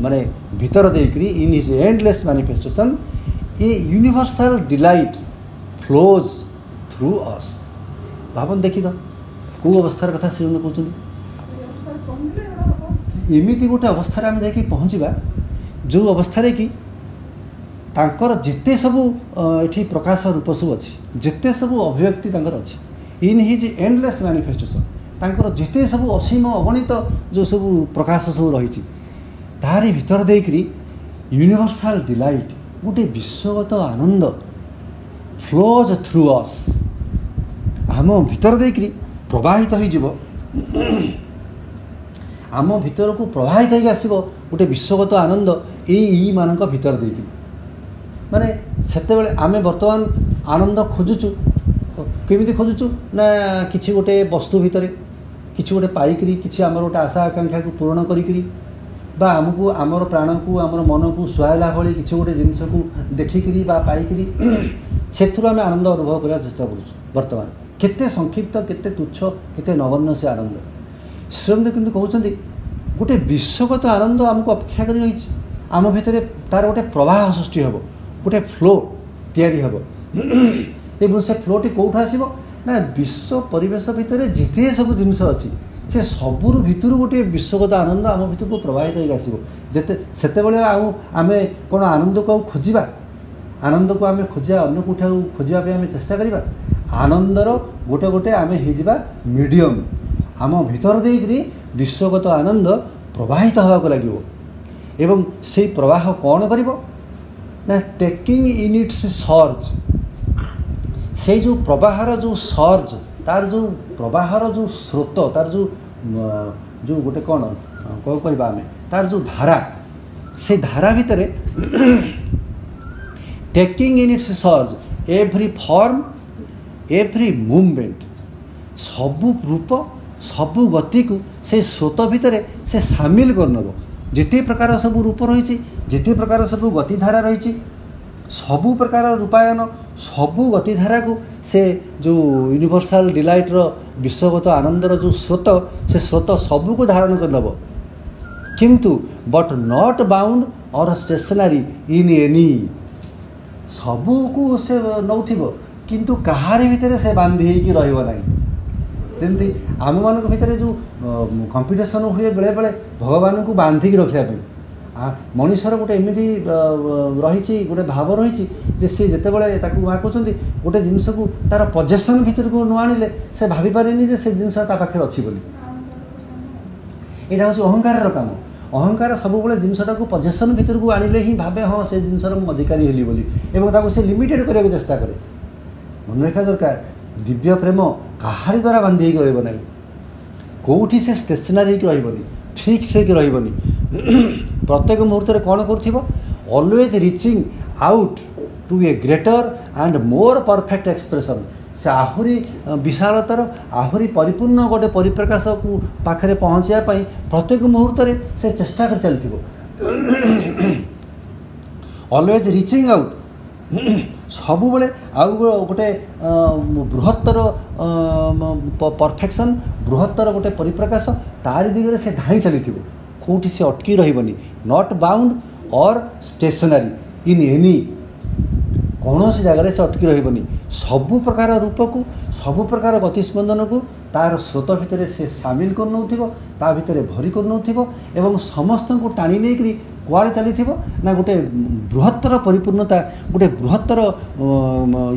माने भीतर देकरी in his endless manifestation a universal delight flows through us भावन देखी तो कौ अवस्थार कथा से कहते एमती गोटे अवस्था आम जाकि पहुँचवा जो अवस्था कि तांकर जेते सबू ये प्रकाश रूप सब अच्छी जेते सबू अभिव्यक्ति तांकर अच्छी इन हिज एंडलेस मैनिफेस्टेशन तांकर जेते सबू असीम अगणित जो सबू प्रकाश सब रही तारी भीतर देकरी यूनिवर्सल डिलाइट गोटे विश्वगत आनंद फ्लोज थ्रू अस आम भीतर देकरी प्रवाहित हो आम भीतर को प्रवाहित हो आसो गोटे विश्वगत आनंद यही मानक भीतर देकरी माने सेतेबेले आमे वर्तमान आनंद खोजुचु केमिति खोजुचु ना किछि गोटे वस्तु भितर किछि गोटे पाइकरी किछि आमर गोटे आशा आकांक्षा को पूर्ण करिकरी बा आमको आमर प्राण को आमर मन को सुहायला भली किछि गोटे जिनिस को देखिकरी बा पाइकरी सेथुर आमे आनंद अनुभव करबा चेष्टा करूछु वर्तमान केते संक्षिप्त केते तुच्छ केते नगण्य से आनंद श्रीराम किंतु कहउछन्ति गोटे विश्वगत आनंद आमको अपेक्षा करि रहिछि आम भितर तार गोटे प्रवाह सृष्टि हेबो गोटे फ्लो तैयारी हेबो एवं से फ्लोटी कौट आसो ना विश्व परिवेश भितर जिते सब जिनस अच्छी से सबुर भितर गोटे विश्वगत आनंद आम भर को प्रवाहित हो आसो जिते से आम कौन आनंद को खोजा आनंद को आम खोजा अन्न कौटा खोजापी आम चेष्टा करवा आनंदर गोटे गोटे आम हो मीडियम आम भीतर देकरी विश्वगत आनंद प्रवाहित होगा लगे एवं से प्रवाह कौन कर ना टेकिंग इन इट्स सर्ज से जो प्रवाहर जो सर्ज तार जो प्रवाहर जो स्रोत तार जो जो गोटे कौन कौन कहवा आम तार जो धारा से धारा भितर taking in its surge every form every movement सबू रूप सबू गति को से स्रोत भितर से सामिल करनब जिते प्रकार सब रूप रही जिते प्रकार सब गतिधारा रही सबू प्रकार रूपायन सबू गतिधारा को से जो यूनिवर्सल डिलाइट रो विश्वगत आनंदर जो स्रोत से स्रोत सबू को धारण करनब किंतु बट नॉट बाउंड और स्टेशनरी इन एनी सबू को से नौथिबो किंतु कहारी भितर से बांधी कि रहिबो नाही जमती आम मान भितर जो कंपिटिशन हुए बेले बेले भगवान को बांधिकी रखापी मनीषर गोटे एमती रही गोटे भाव रही सी जिते बड़े वहाँ कहते गोटे जिनस को तार पजेसन भितर को न आनिले से भाभी पारे से जिनस पाखे अच्छी बोली यहाँ हूँ अहंकार काम अहंकार सब बड़े जिनसा को पजेसन भितर को आनिले ही भावे हाँ से जिनसर मुझे अधिकारी हेली बोली से लिमिटेड करने को चेष्टा करे मन रखा दरकार दिव्य प्रेम कहारी द्वारा बांधी रही ना कौटी से स्टेशनरी रही फिक्स रही प्रत्येक मुहूर्त कौन कर always reaching out to a greater and more perfect expression से आहुरी विशालतर आहुरी परिपूर्ण गोटे परिप्रकाश को पाखे पहुँचापी प्रत्येक मुहूर्त से चेष्टा कर चलती ऑलवेज रिचिंग आउट सबु बेले आउ गोटे बृहत्तर परफेक्शन बृहत्तर गोटे परिप्रकाश तारी दिगरे से धाई चली कौटी से अटकी रही नॉट बाउंड और स्टेशनरी इन एनी कौन सी जगह से अटकी रही सबु प्रकार रूप को सबु प्रकार गतिस्पंदन को तार स्रोत भितर से सामिल कर भितर भरी कर समस्त को टाणी नहीं कुआड़े चली ना गोटे बृहत्तर परिपूर्णता गोटे बृहत्तर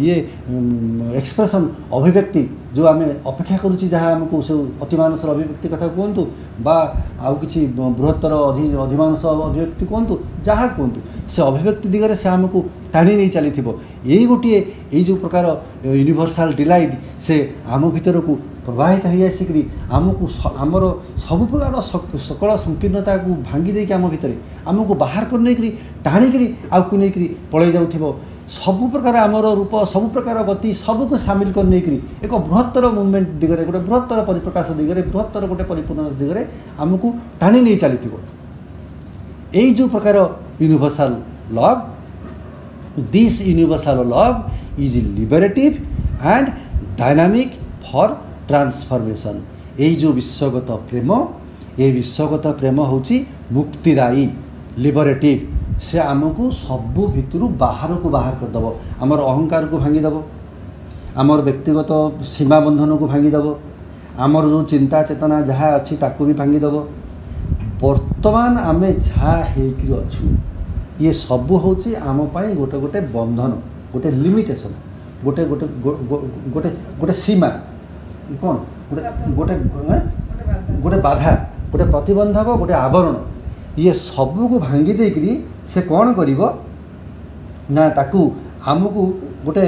ये एक्सप्रेशन अभिव्यक्ति जो आम अपेक्षा करुच्ची जहाँ आमको से अतिमानसर अभिव्यक्ति कथा कहतु बा आउ कि बृहत्तर अधिमानस अभिव्यक्ति कहतु जहाँ कहतु से अभिव्यक्ति दिगरे से आमको टाणी नहीं चली यही गोटे ये जो प्रकार यूनिवर्सल डिलाइट से आम भीतर को प्रवाहित हो आसिक आमको आमर सब प्रकार सकल संकीर्णता को भांगी देकी आम भितर आमको बाहर कर नहीं टाणिक आउक नहीं पलि जाऊ सबु प्रकार आमर रूप सबु प्रकार गति सबको सामिल कर नहीं एक बृहत्तर मुवमेंट दिगरे गोटे बृहत्तर परिप्रकाश दिगरे बृहत्तर गोटे परिपूर्ण दिगरे आमको टाणी नहीं चली यही जो प्रकार universal love this universal love is liberative and dynamic for transformation यही जो विश्वगत प्रेम ये विश्वगत प्रेम होची मुक्तिदायी लिबरेटिव से आमको सबू भितर बाहर को बाहर करदेव आमर अहंकार को भांगीदेव आमर व्यक्तिगत सीमा बंधन को भांगीदेव आमर जो चिंता चेतना जहाँ अच्छी ताकू भी भांगीदेव वर्तमान आम जहाँ होचु ये सबू होची आम पाई गोटे गोटे बंधन गोटे लिमिटेशन गोटे गोटे गोटे गोटे सीमा कौन गोटे गोटे गोटे बाधा गोटे प्रतिबंधक गोटे आवरण ये सबू को भांगी देकरी से कौन करिवो ना ताकू आमको गोटे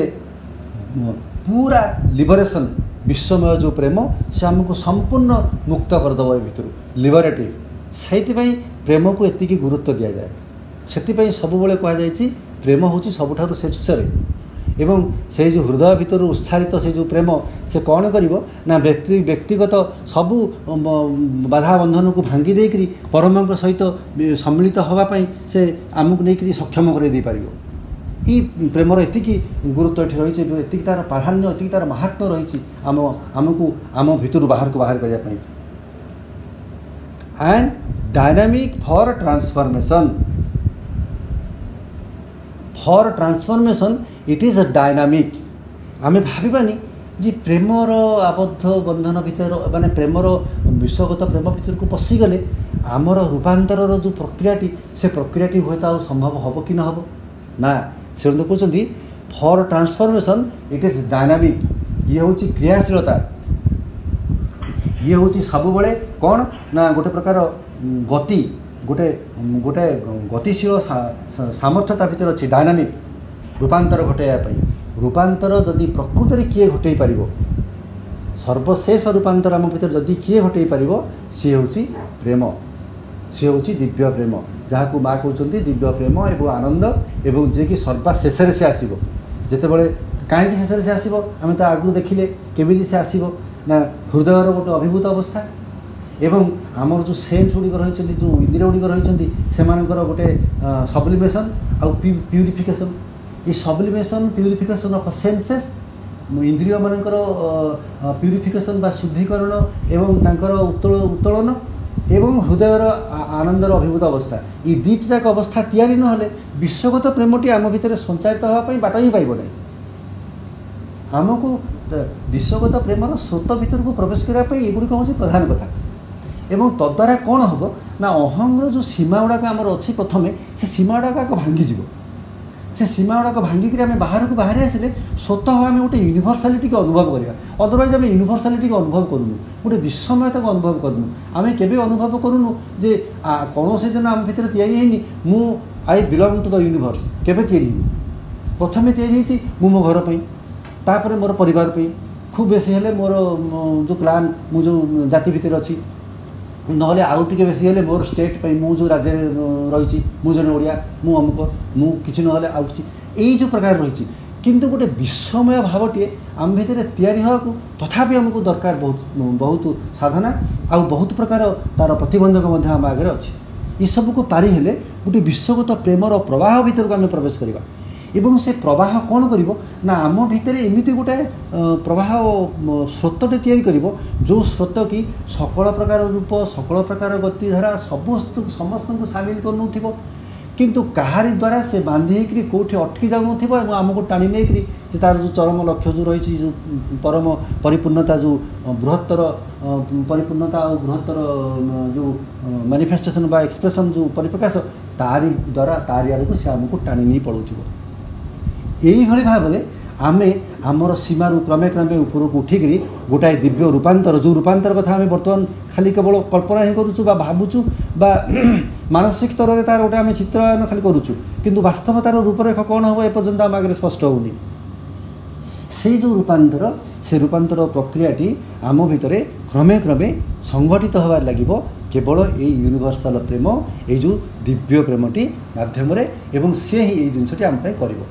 पूरा लिबरेशन विश्वमय जो प्रेम से आमको संपूर्ण मुक्त करदेव भितर लिबरेटिव से प्रेम को एतिकी गुरुत्व दि जाए से सब बेले कहुई प्रेम हूँ सबुठ शीर्ष एवं से जो हृदय भितर उत्साहित से जो प्रेम से कौन करिवो ना व्यक्तिगत सबू बाधा बंधन को भांगी देकरी परम सहित सम्मिलित होगापाई से आमको नहीं सक्षम कर दे पारिबो ई प्रेमर एतिकी गुरुत्व ये रही एति तार प्राधान्य एति तार महात्म्य रही आमको आम भितर बाहर को बाहर करने and dynamic for transformation it is a dynamic आम भावानी जी प्रेमर आबद्ध बंधन भीतर माने प्रेमर विश्वगत प्रेम भीतर को पशिगले आमर रूपांतर जो प्रक्रियाटी से प्रक्रियाटी हुए तो संभव हम कि न ना से कहते for transformation it is dynamic ये हूँ क्रियाशीलता ये हूँ सब बड़े कौन ना गोटे प्रकार गोटे गोटे गतिशील सामर्थ्यता भितर अच्छी डायनामिक रूपांतर घटाइवाई रूपांतर जदि प्रकृति किए घटे पार सर्वशेष रूपांतर आम भर जदि किए घटे पार सी हूँ प्रेम सी हूँ दिव्य प्रेम जहाँ को माँ कहते दिव्य प्रेम एवं आनंद एवं जी कि सर्वशेष से आसो जितेबाला कहीं शेष से आसो आम तो आगु देखिले केमी से आसो ना हृदयर गोटे अभिभूत अवस्था एवं आमर जो सेन्स गुड़िक रही जो इंद्रिय गुड़िक रही से गोटे सब्लिमेशन आउ प्यूरिफिकेशन ये सब्लिमेशन प्यूरिफिकेशन ऑफ सेंसेस इंद्रिय मानकर प्यूरिफिकेशन बा शुद्धिकरण एवं तांकर उत्तोलन एवं हृदयर आनंदर अभिभूत अवस्था ये दुईट जाक अवस्था तैयारी नहले विश्वगत प्रेमटी आम भितर संचायित होगापी बाट ही पाइब ना आमको विश्वगत प्रेमर स्रोत भितर को प्रवेश करने एगुड़िक हूँ प्रधान कथा एवं तद्वारा कौन हम ना अहंगर जो सीमा गुड़ाक आमर अच्छी प्रथम से सीमा गुड़ाक भांगीज से सीमा गुड़ाक भांगिक आम बाहर को बाहर आसिले स्वतः आम गोटे यूनिभर्सालीटी को अनुभव करवा अदरवाइज आम यूनिभर्सालीटी को अनुभव करूँ गोटे विस्मयता को अनुभव करूँ आम के अनुभव करूँ जे कौन से दिन आम भर या मु I belong to the universe केवे प्रथम या मो घर तापर मोर परिवार खूब बेसी हेले मोर जो क्लान मु जो जाति भितर अच्छी नहले आउ टे बेसी हेले मोर स्टेट मु जो राज्य रही मुझे ओडिया मु अमुक मु किसी नहले आउ कि यही जो प्रकार रही किंतु गोटे विस्मय भावटे आम भर तैयारी होगा तथापि आमको दरकार बहुत बहुत साधना आउ बहुत प्रकार तार प्रतिबंधक आम आगे अच्छी ये सब को पारी हेले गोटे विश्वगत प्रेमर प्रवाह भीतर को आम प्रवेश करवा एवं से प्रवाह कौन करिवो ना आम भितर एमती गोटे प्रवाह स्रोतटे तैयारी करिवो जो स्रोत कि सकल प्रकार रूप सकल प्रकार गतिधारा समस्त को सामिल कर किंतु कहारी द्वारा से बांधी कौटे अटकी जाऊन आमको टाणी नहीं तार जो चरम लक्ष्य जो रही जो परम परिपूर्णता जो बृहत्तर परिपूर्णता और बृहत्तर जो मैनिफेस्टेशन बा एक्सप्रेशन जो परिप्रकाश तारी द्वारा तारी आड़ को से आमको टाणी नहीं पड़ो यही भाव में आमे आमर सीमार क्रमे क्रमे उपरक उठिक गोटाए दिव्य रूपांतर जो रूपांतर कथा आम बर्तमान खाली केवल कल्पना ही करुचु बा भावुचु बा मानसिक स्तर में तार गोटे आम चित्रायन खाली करुचु किंतु वास्तव तार रूपरेख कौन हम एपर्यंत आम आगे स्पष्ट होनी से जो रूपांतर से रूपांतर प्रक्रियाटी आम भितर क्रमे क्रमे संगठित होबार लागिबो केवल ये यूनिभर्साल प्रेम ये जो दिव्य प्रेमटी माध्यम एवं से ही ये जिनसटी आम करिवो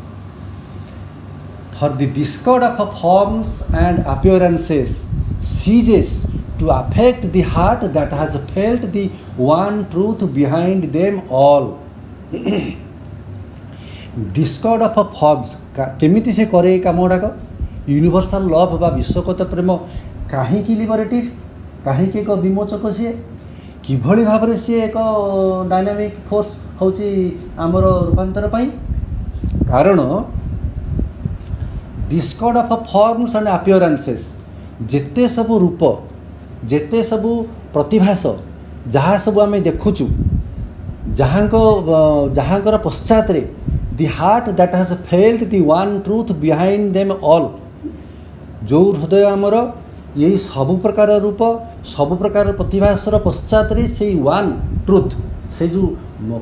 For the discord of forms and appearances ceases to affect the heart that has felt the one truth behind them all. Discord of forms केमिति से करे काम गुड़ाक यूनिभर्साल लव बा विश्वगत प्रेम कहीं लिबरेटिव कहीं एक विमोचक सी किभली भाव सी एक डायनामिक फोर्स होची आमर रूपांतर पाई कारण Discord of forms and appearances जेते सब रूप जेते सब प्रतिभास जहाँ सब आम देखुचु जहाँकर पश्चात the heart that has felt the one truth behind them all जो हृदय आमर यही सब प्रकार रूप सब प्रकार प्रतिभासर पश्चात से वन ट्रूथ से जो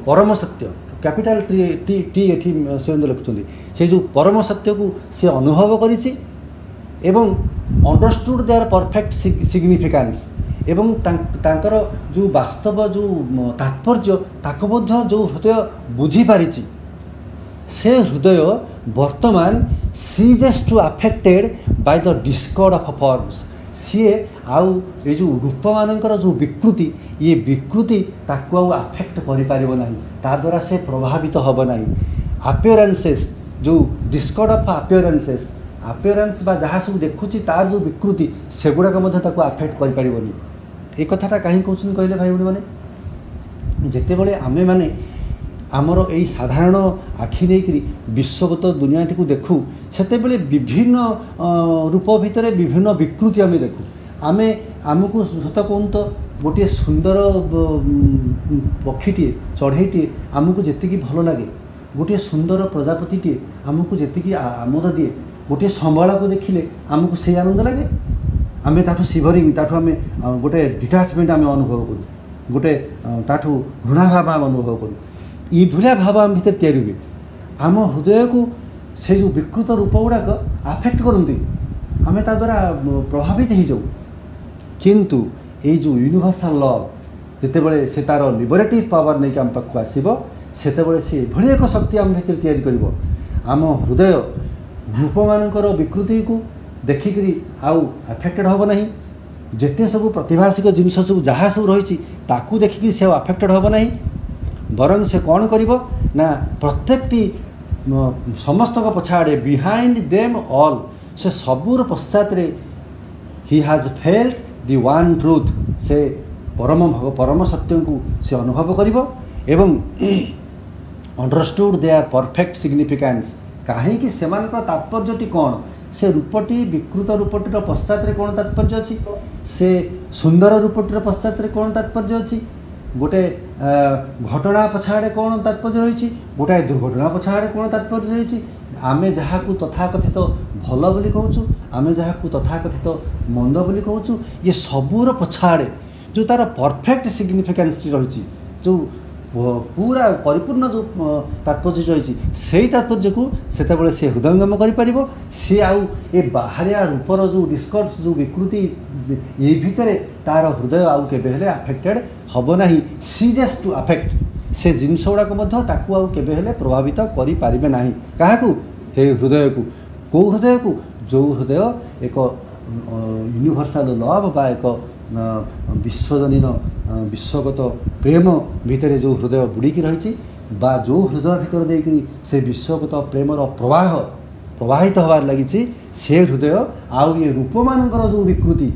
परम सत्य कैपिटल टी टी एठी से लिखुं से जो परम सत्य को से अनुभव करिछि एवं अंडरस्टूड देयर परफेक्ट सिग्निफिकेंस एवं तांकर जो वास्तव जो तात्पर्य ताको मध्य जो हृदय बुझी पारिछि से हृदय वर्तमान ceases to affected by the discord of forms सी आउ ये जो रूप मानकर जो विकृति ये विकृति ताको आउ अफेक्ट करिपारिबो नाही ता द्वारा से प्रभावित होब नाही अपीयरेंसेस जो डिस्कॉर्ड ऑफ अपीयरेंसेस अपीयरेंस बा जहाँ सब देखुची तार जो विकृति सेगुड़ाक मध्य ताको अफेक्ट करिपारिबोनी ए कथाटा कहीं कहउछन कहले भाई भौणी माने जेतेबेले आमे माने आमर यही साधारण आखि नहीं विश्वगत दुनियाटी को देखू सेतेबेले विभिन्न रूप भितर विभिन्न विकृति आम देखू आमे आमको सत कहूँ तो गोटे सुंदर पक्षीटे चढ़ईटे आमको जी भल लगे गोटे सुंदर प्रजापतिटे आमको जी आमोद दिए गोटे संबाला को देखिले आमको से आनंद लगे आमे ताठू सिभरिंग ताठू आमे गोटे डिटाचमेंट आमे अनुभव करूँ गोटे ताठू घृणा भाव आम अनुभव करूँ ये भाव आम भितर तैयारी हुए आम हृदय को से जो विकृत रूप गुड़ाक आफेक्ट करती आम ता द्वारा प्रभावित हो जाऊ किंतु ये जो यूनिवर्सल लव जितेबाला से तार लिबरेटिव पावर नहीं आम पाक आसब से सी भली एक शक्ति आम भर तैयारी कर आम हृदय रूप मानकर विकृति को देखिकी आउ आफेक्टेड हम ना जिते सब प्रतिभाषिक जिनस सब जहाँ सब रही देखिकी से आफेक्टेड हम ना बरं से कौन कर प्रत्येकटी समस्त पछाड़े बिहाइंड देम ऑल से सबूर पश्चात ही हाज फेल्ट दि वन ट्रुथ से परम सत्य को से अनुभव करिवो एवं अंडरस्टूड देयर परफेक्ट सिग्निफिकेंस कहीं सेमान तात्पर्यटी कौन से रूपटी विकृत रूपटीर पश्चात कौन तात्पर्य अच्छी से सुंदर रूपटीर पश्चात कौन तात्पर्य अच्छी गोटे घटना पछाड़े कौन तात्पर्य रही गोटाए दुर्घटना पछाड़े कौन तात्पर्य रही आमे जहाँ को तथाकथित भल बोली कहूँ आमे जहाँ को तथाकथित मंद बोली कहूँ ये सबूर पछाड़े जो तार परफेक्ट सिग्निफिकेंस रही जो पूरा परिपूर्ण जो तात्पर्य रही से तात्पर्य को सेतबेले से हृदयंगम कर सी आउ ए बाहरिया रूपर जो डिस्कर्स जो विकृति ये भितर तार हृदय आउ केबे आफेक्टेड हम ना सीजेस टू आफेक्ट से जिनस गुड़ाक आउ केबे प्रभावित करें ना क्या हे हृदय को हृदय को जो हृदय एक यूनिवर्सल लव बा एक विश्वजनीन विश्वगत प्रेम भितर जो हृदय बुड़ीकी रही जो हृदय भितर देकरी से विश्वगत प्रेमर प्रवाह प्रवाहित हबार लगी से हृदय आउ ये रूप मानकर जो विकृति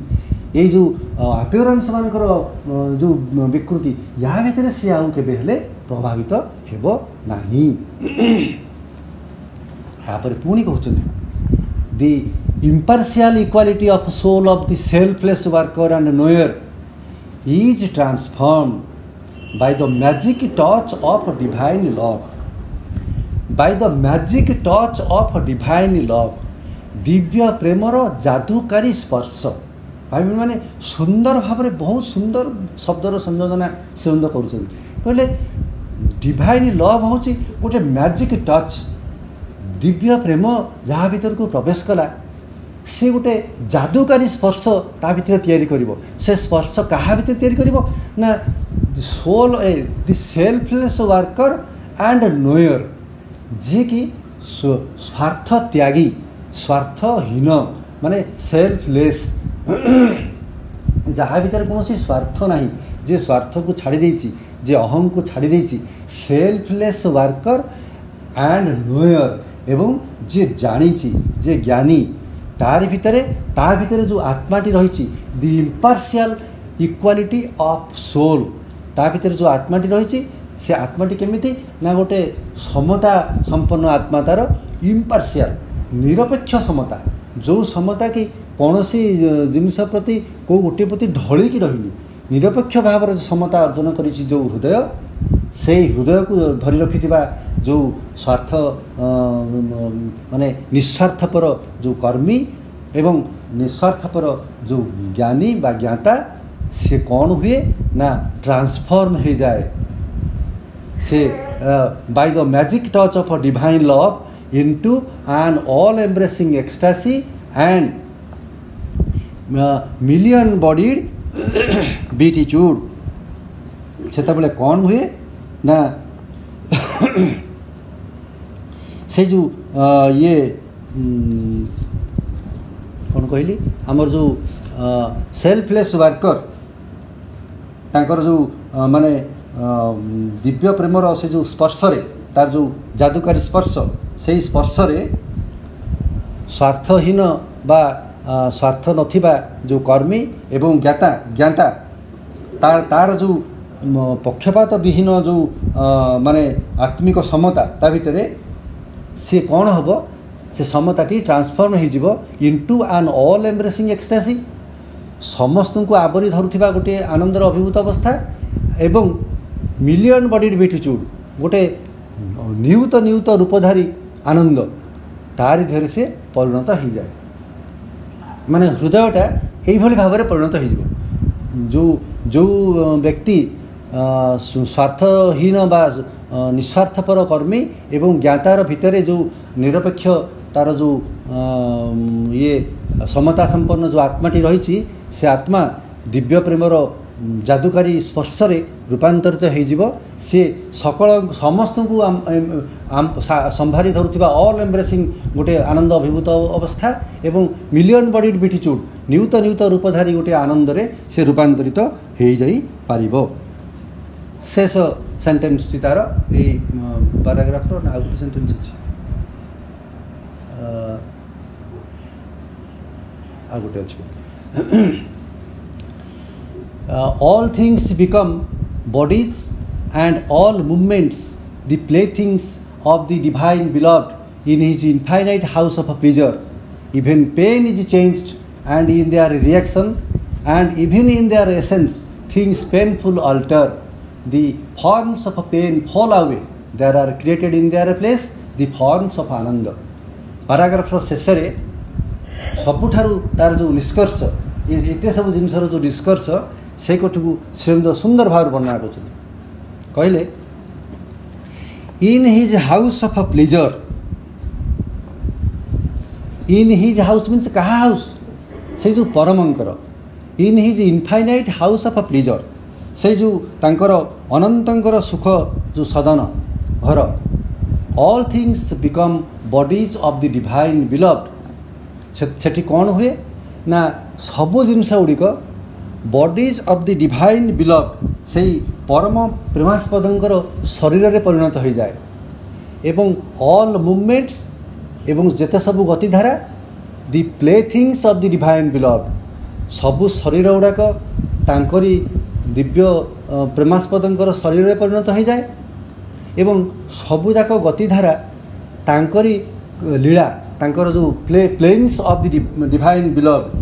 ये जो अपियरेंस मानकर जो विकृति या भितर सी आउ केबे हेले प्रभावित हेबो नाही तापर पुणी कहउछन्ति दी impartial equality of soul of the selfless worker and knower is transformed by the magic touch of divine love. By the magic touch of divine love, Divya Premiere जादुकारी स्पर्श भाई मैंने सुंदर भाव में बहुत सुंदर शब्दर संयोजना से कहले डिवाइन लव हूँ गोटे मैजिक टच दिव्य प्रेम जहाँ भीतर को प्रवेश कला से गोटे जादुकारी स्पर्श ता भीतर तैयारी करिवो से स्पर्श कहा भीतर तैयारी करिवो ना soul the selfless worker and नोयर जी कि स्वार्थ त्यागी स्वार्थहीन माने सेल्फलेस जहाँ भीतर कौन स्वार्थ ना जे स्वार्थ को छाड़ी देछि जे अहम को छाड़ी देछि सेल्फलेस वर्कर एंड नोयर एवं जे जानिछि जे ज्ञानी तार भितर जो आत्माटी रही दि इम्पार्शियल इक्वालिटी ऑफ सोल ता भितर जो आत्माटी रही से आत्माटी केमिति ना गोटे समता संपन्न आत्मा तार इम्पार्शियल निरपेक्ष समता जो समता कि कौन सी जिनस प्रति को गोटे प्रति ढलिकी रही निरपेक्ष भाव में समता अर्जन कर जो हृदय से हृदय को धरी रखि जो स्वार्थ माने निस्वार्थपर जो कर्मी एवं निस्वार्थपर जो ज्ञानी बा ज्ञाता से कौन हुए ना ट्रांसफॉर्म हो जाए से by the magic touch of a divine love into an all embracing ecstasy and million bodied beatitude से कौन हुए ना से जो ये कौन कहली आमर जो सेल्फलेस वर्कर तांकर जो माने दिव्य प्रेमर से जो स्पर्श तार जो जादुकारी स्पर्श से स्पर्श स्वार्थहीन बा स्वार्थ नथिबा जो कर्मी एवं ज्ञाता तार जो पक्षपात विहीन जो माने आत्मिक समता ता भितर सी कौन हम से समताटी ट्रांसफॉर्म हो into an all embracing ecstasy समस्त को आवरी धरुथिबा गोटे आनंदर अभिभूत अवस्था एवं मिलियन बॉडीड बीटीट्यूड गोटे नियुत रूपधारी आनंद तारी धीरे से परिणत हो जाए माने हृदयटा यही भाव में परिणत हो जो व्यक्ति स्वार्थहीन बा निस्वार्थपर कर्मी एवं ज्ञातार भितर जो निरपेक्ष तार जो ये समता संपन्न जो आत्माटी रही से आत्मा दिव्य प्रेमर जादुकारी स्पर्श रूपांतरित हो सी सकल समस्त को संभारी धरुवा ऑल एम्ब्रेसिंग गोटे आनंद अभिभूत अवस्था एवं मिलियन बॉडीड बिटिट्यूड नियुत नियुत रूपधारी गोटे आनंद रे से रूपांतरित हो जाई पारिबो। शेष सेंटेंस तार ये पैराग्राफ रो आउ सेंटेंस अछि आ गोटे अछि all things become bodies and all movements the playthings of the divine beloved in his infinite house of pleasure. Even pain is changed and in their reaction and even in their essence things painful alter. The forms of pain fall away, there are created in their place the forms of ananda. paragraph शेषे सबुठारु तार जो निष्कर्ष एते सब जिनसर जो निष्कर्ष से कठू श्रीमद सुंदर भाव वर्णना कर कहले in his house of pleasure in his house means कहा हाउस से जो परमंकर in his infinite house of pleasure से जो तांकर अनंतर सुख जो सदन घर all things become bodies of the divine beloved सेठी कौन हुए ना सबो जिनस गुड़िक bodies of the divine beloved से परम प्रेमास्पदंकर शरीर रे परिणत हो जाए एवं ऑल मूवमेंट्स एवं जेते सब गतिधारा the playthings of the divine beloved सबु शरीर गुड़ाक तांकरी दिव्य प्रेमास्पदंकर शरीर रे परिणत हो जाए एवं सबुजाक गतिधारा तांकरी लीला तांकर जो playings of the divine beloved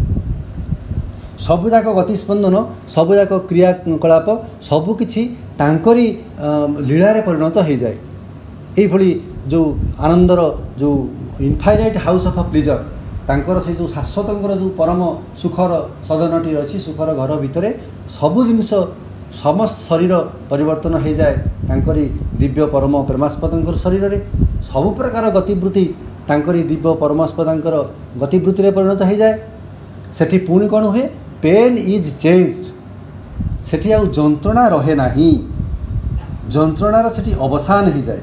सबुजाक गतिस्पंदन सबुजाक क्रियाकलाप सबुकिछि तांकरी लीला रे परिणत हो जाए यही जो आनंदर जो इनफाइनाइट हाउस ऑफ प्लेजर तांकर से जो शाश्वतर जो परम सुखर सदनटी अच्छी सुखर घर भितर सबु जिनस समस्त शरीर परिवर्तन हो जाए तांकरी दिव्य परम प्रेमास्पदंकर शरीर रे सबु प्रकार गतिवृत्ति तांकरी दिव्य परमास्पदंकर गतिवृत्ति रे परिणत हो जाए सेठी पुणी कौन हुए पेन इज चेंज्ड सेठी आउ जंत्रणा रहे नाही जंत्रणार सेठी अवसान हो जाए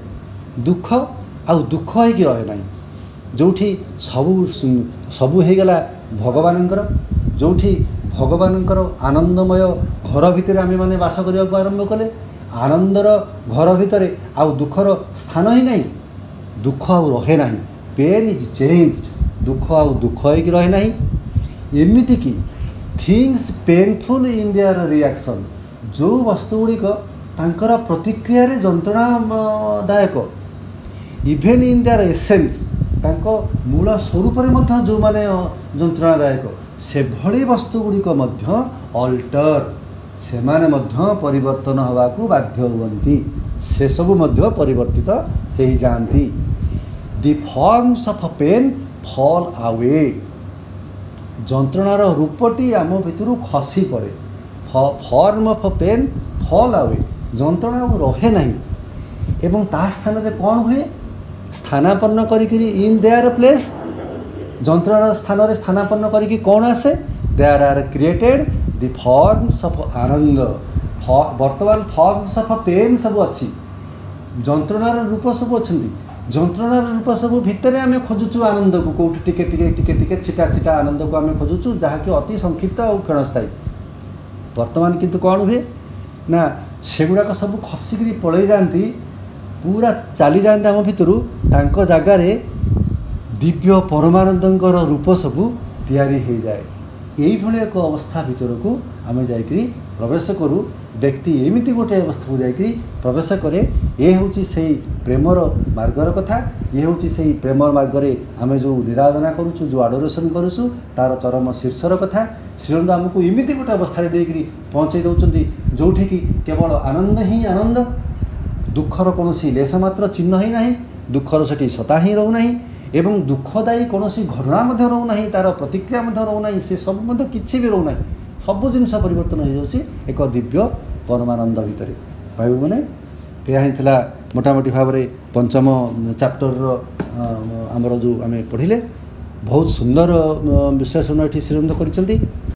दुख आउ दुख होइकी रहे नाही जोठी सबु सबु हो गला भगवानंकर जोठी भगवानंकर आनंदमय घर भितर आमे माने वास करने को आरंभ कले आनंदर घर भितर आउ दुखर स्थान ही नहीं दुख आउ रहे नाही पेन इज चेंज्ड दुख आउ दुख होइकी रहे नाही एमिति कि things painful in their reaction जो वस्तु गुड़िक तांकर प्रतिक्रिया रे जंत्रणादायक इवेन इन देयर एसेंस तांको मूल स्वरूप रे मध्य जो माने जंत्रणादायक से भली वस्तु गुड़िक मध्य अल्टर से माने मध्य परिवर्तन हवा को बाध्य हुअन्ति से सब मध्य परिवर्तित हो जाती the forms of pain fall away जंत्रणार रूपटी आम भितर खसी पड़े form of pain fall away जंत्रणा रहे नहीं एवं ता स्थान रे कौन हुए स्थानापन्न करी इन देयर प्लेस जंत्रणा स्थान रे स्थानापन्न करी कौन आसे there are created the forms of आनंद वर्तमान फॉर्म्स ऑफ पेन सब अच्छी जंत्रणार रूप सब अच्छी जंत्रणार रूप सब भितर आम खोजुचु आनंद को कौट टिके टिके टिके टिके छिटा छिटा आनंद को आम खोजुचु जहाँकि अति संक्षिप्त और क्षणस्थायी वर्तमान किंतु कौन हुए ना सेगुड़ाक सब खसिकी पलि जाती पूरा चली जाते आम भितर तांको जगार दिव्य परमानंदर रूप सब तैयारी हो जाए यही एक अवस्था भितर को आम जा प्रवेश करूँ व्यक्ति एमती गोटे अवस्था को जाकरी प्रवेश करे ये हूँ से प्रेमर मार्गर कथा ये हूँ से प्रेम मार्गरे आम जो निराधना करुचु जो आडोरेसन करुचु तार चरम शीर्षर कथा श्रीरंग आमको एमती गोटे अवस्था देकर पहुँचे दौरान जोठी कि केवल आनंद ही आनंद दुखर कौन लेस मात्र चिन्ह ही ना दुखर से सता ही रोना एवं दुखदायी कौन घटना रोना तार प्रतिक्रिया रोना से सब कि भी रोना सब जिन परिवर्तन हो एक दिव्य परमानंद भितर भाई मैंने यह ही मोटामोटी भाव में पंचम चैप्टर आमर जो आम पढ़िले बहुत सुंदर विश्लेषण ये श्रीरंग कर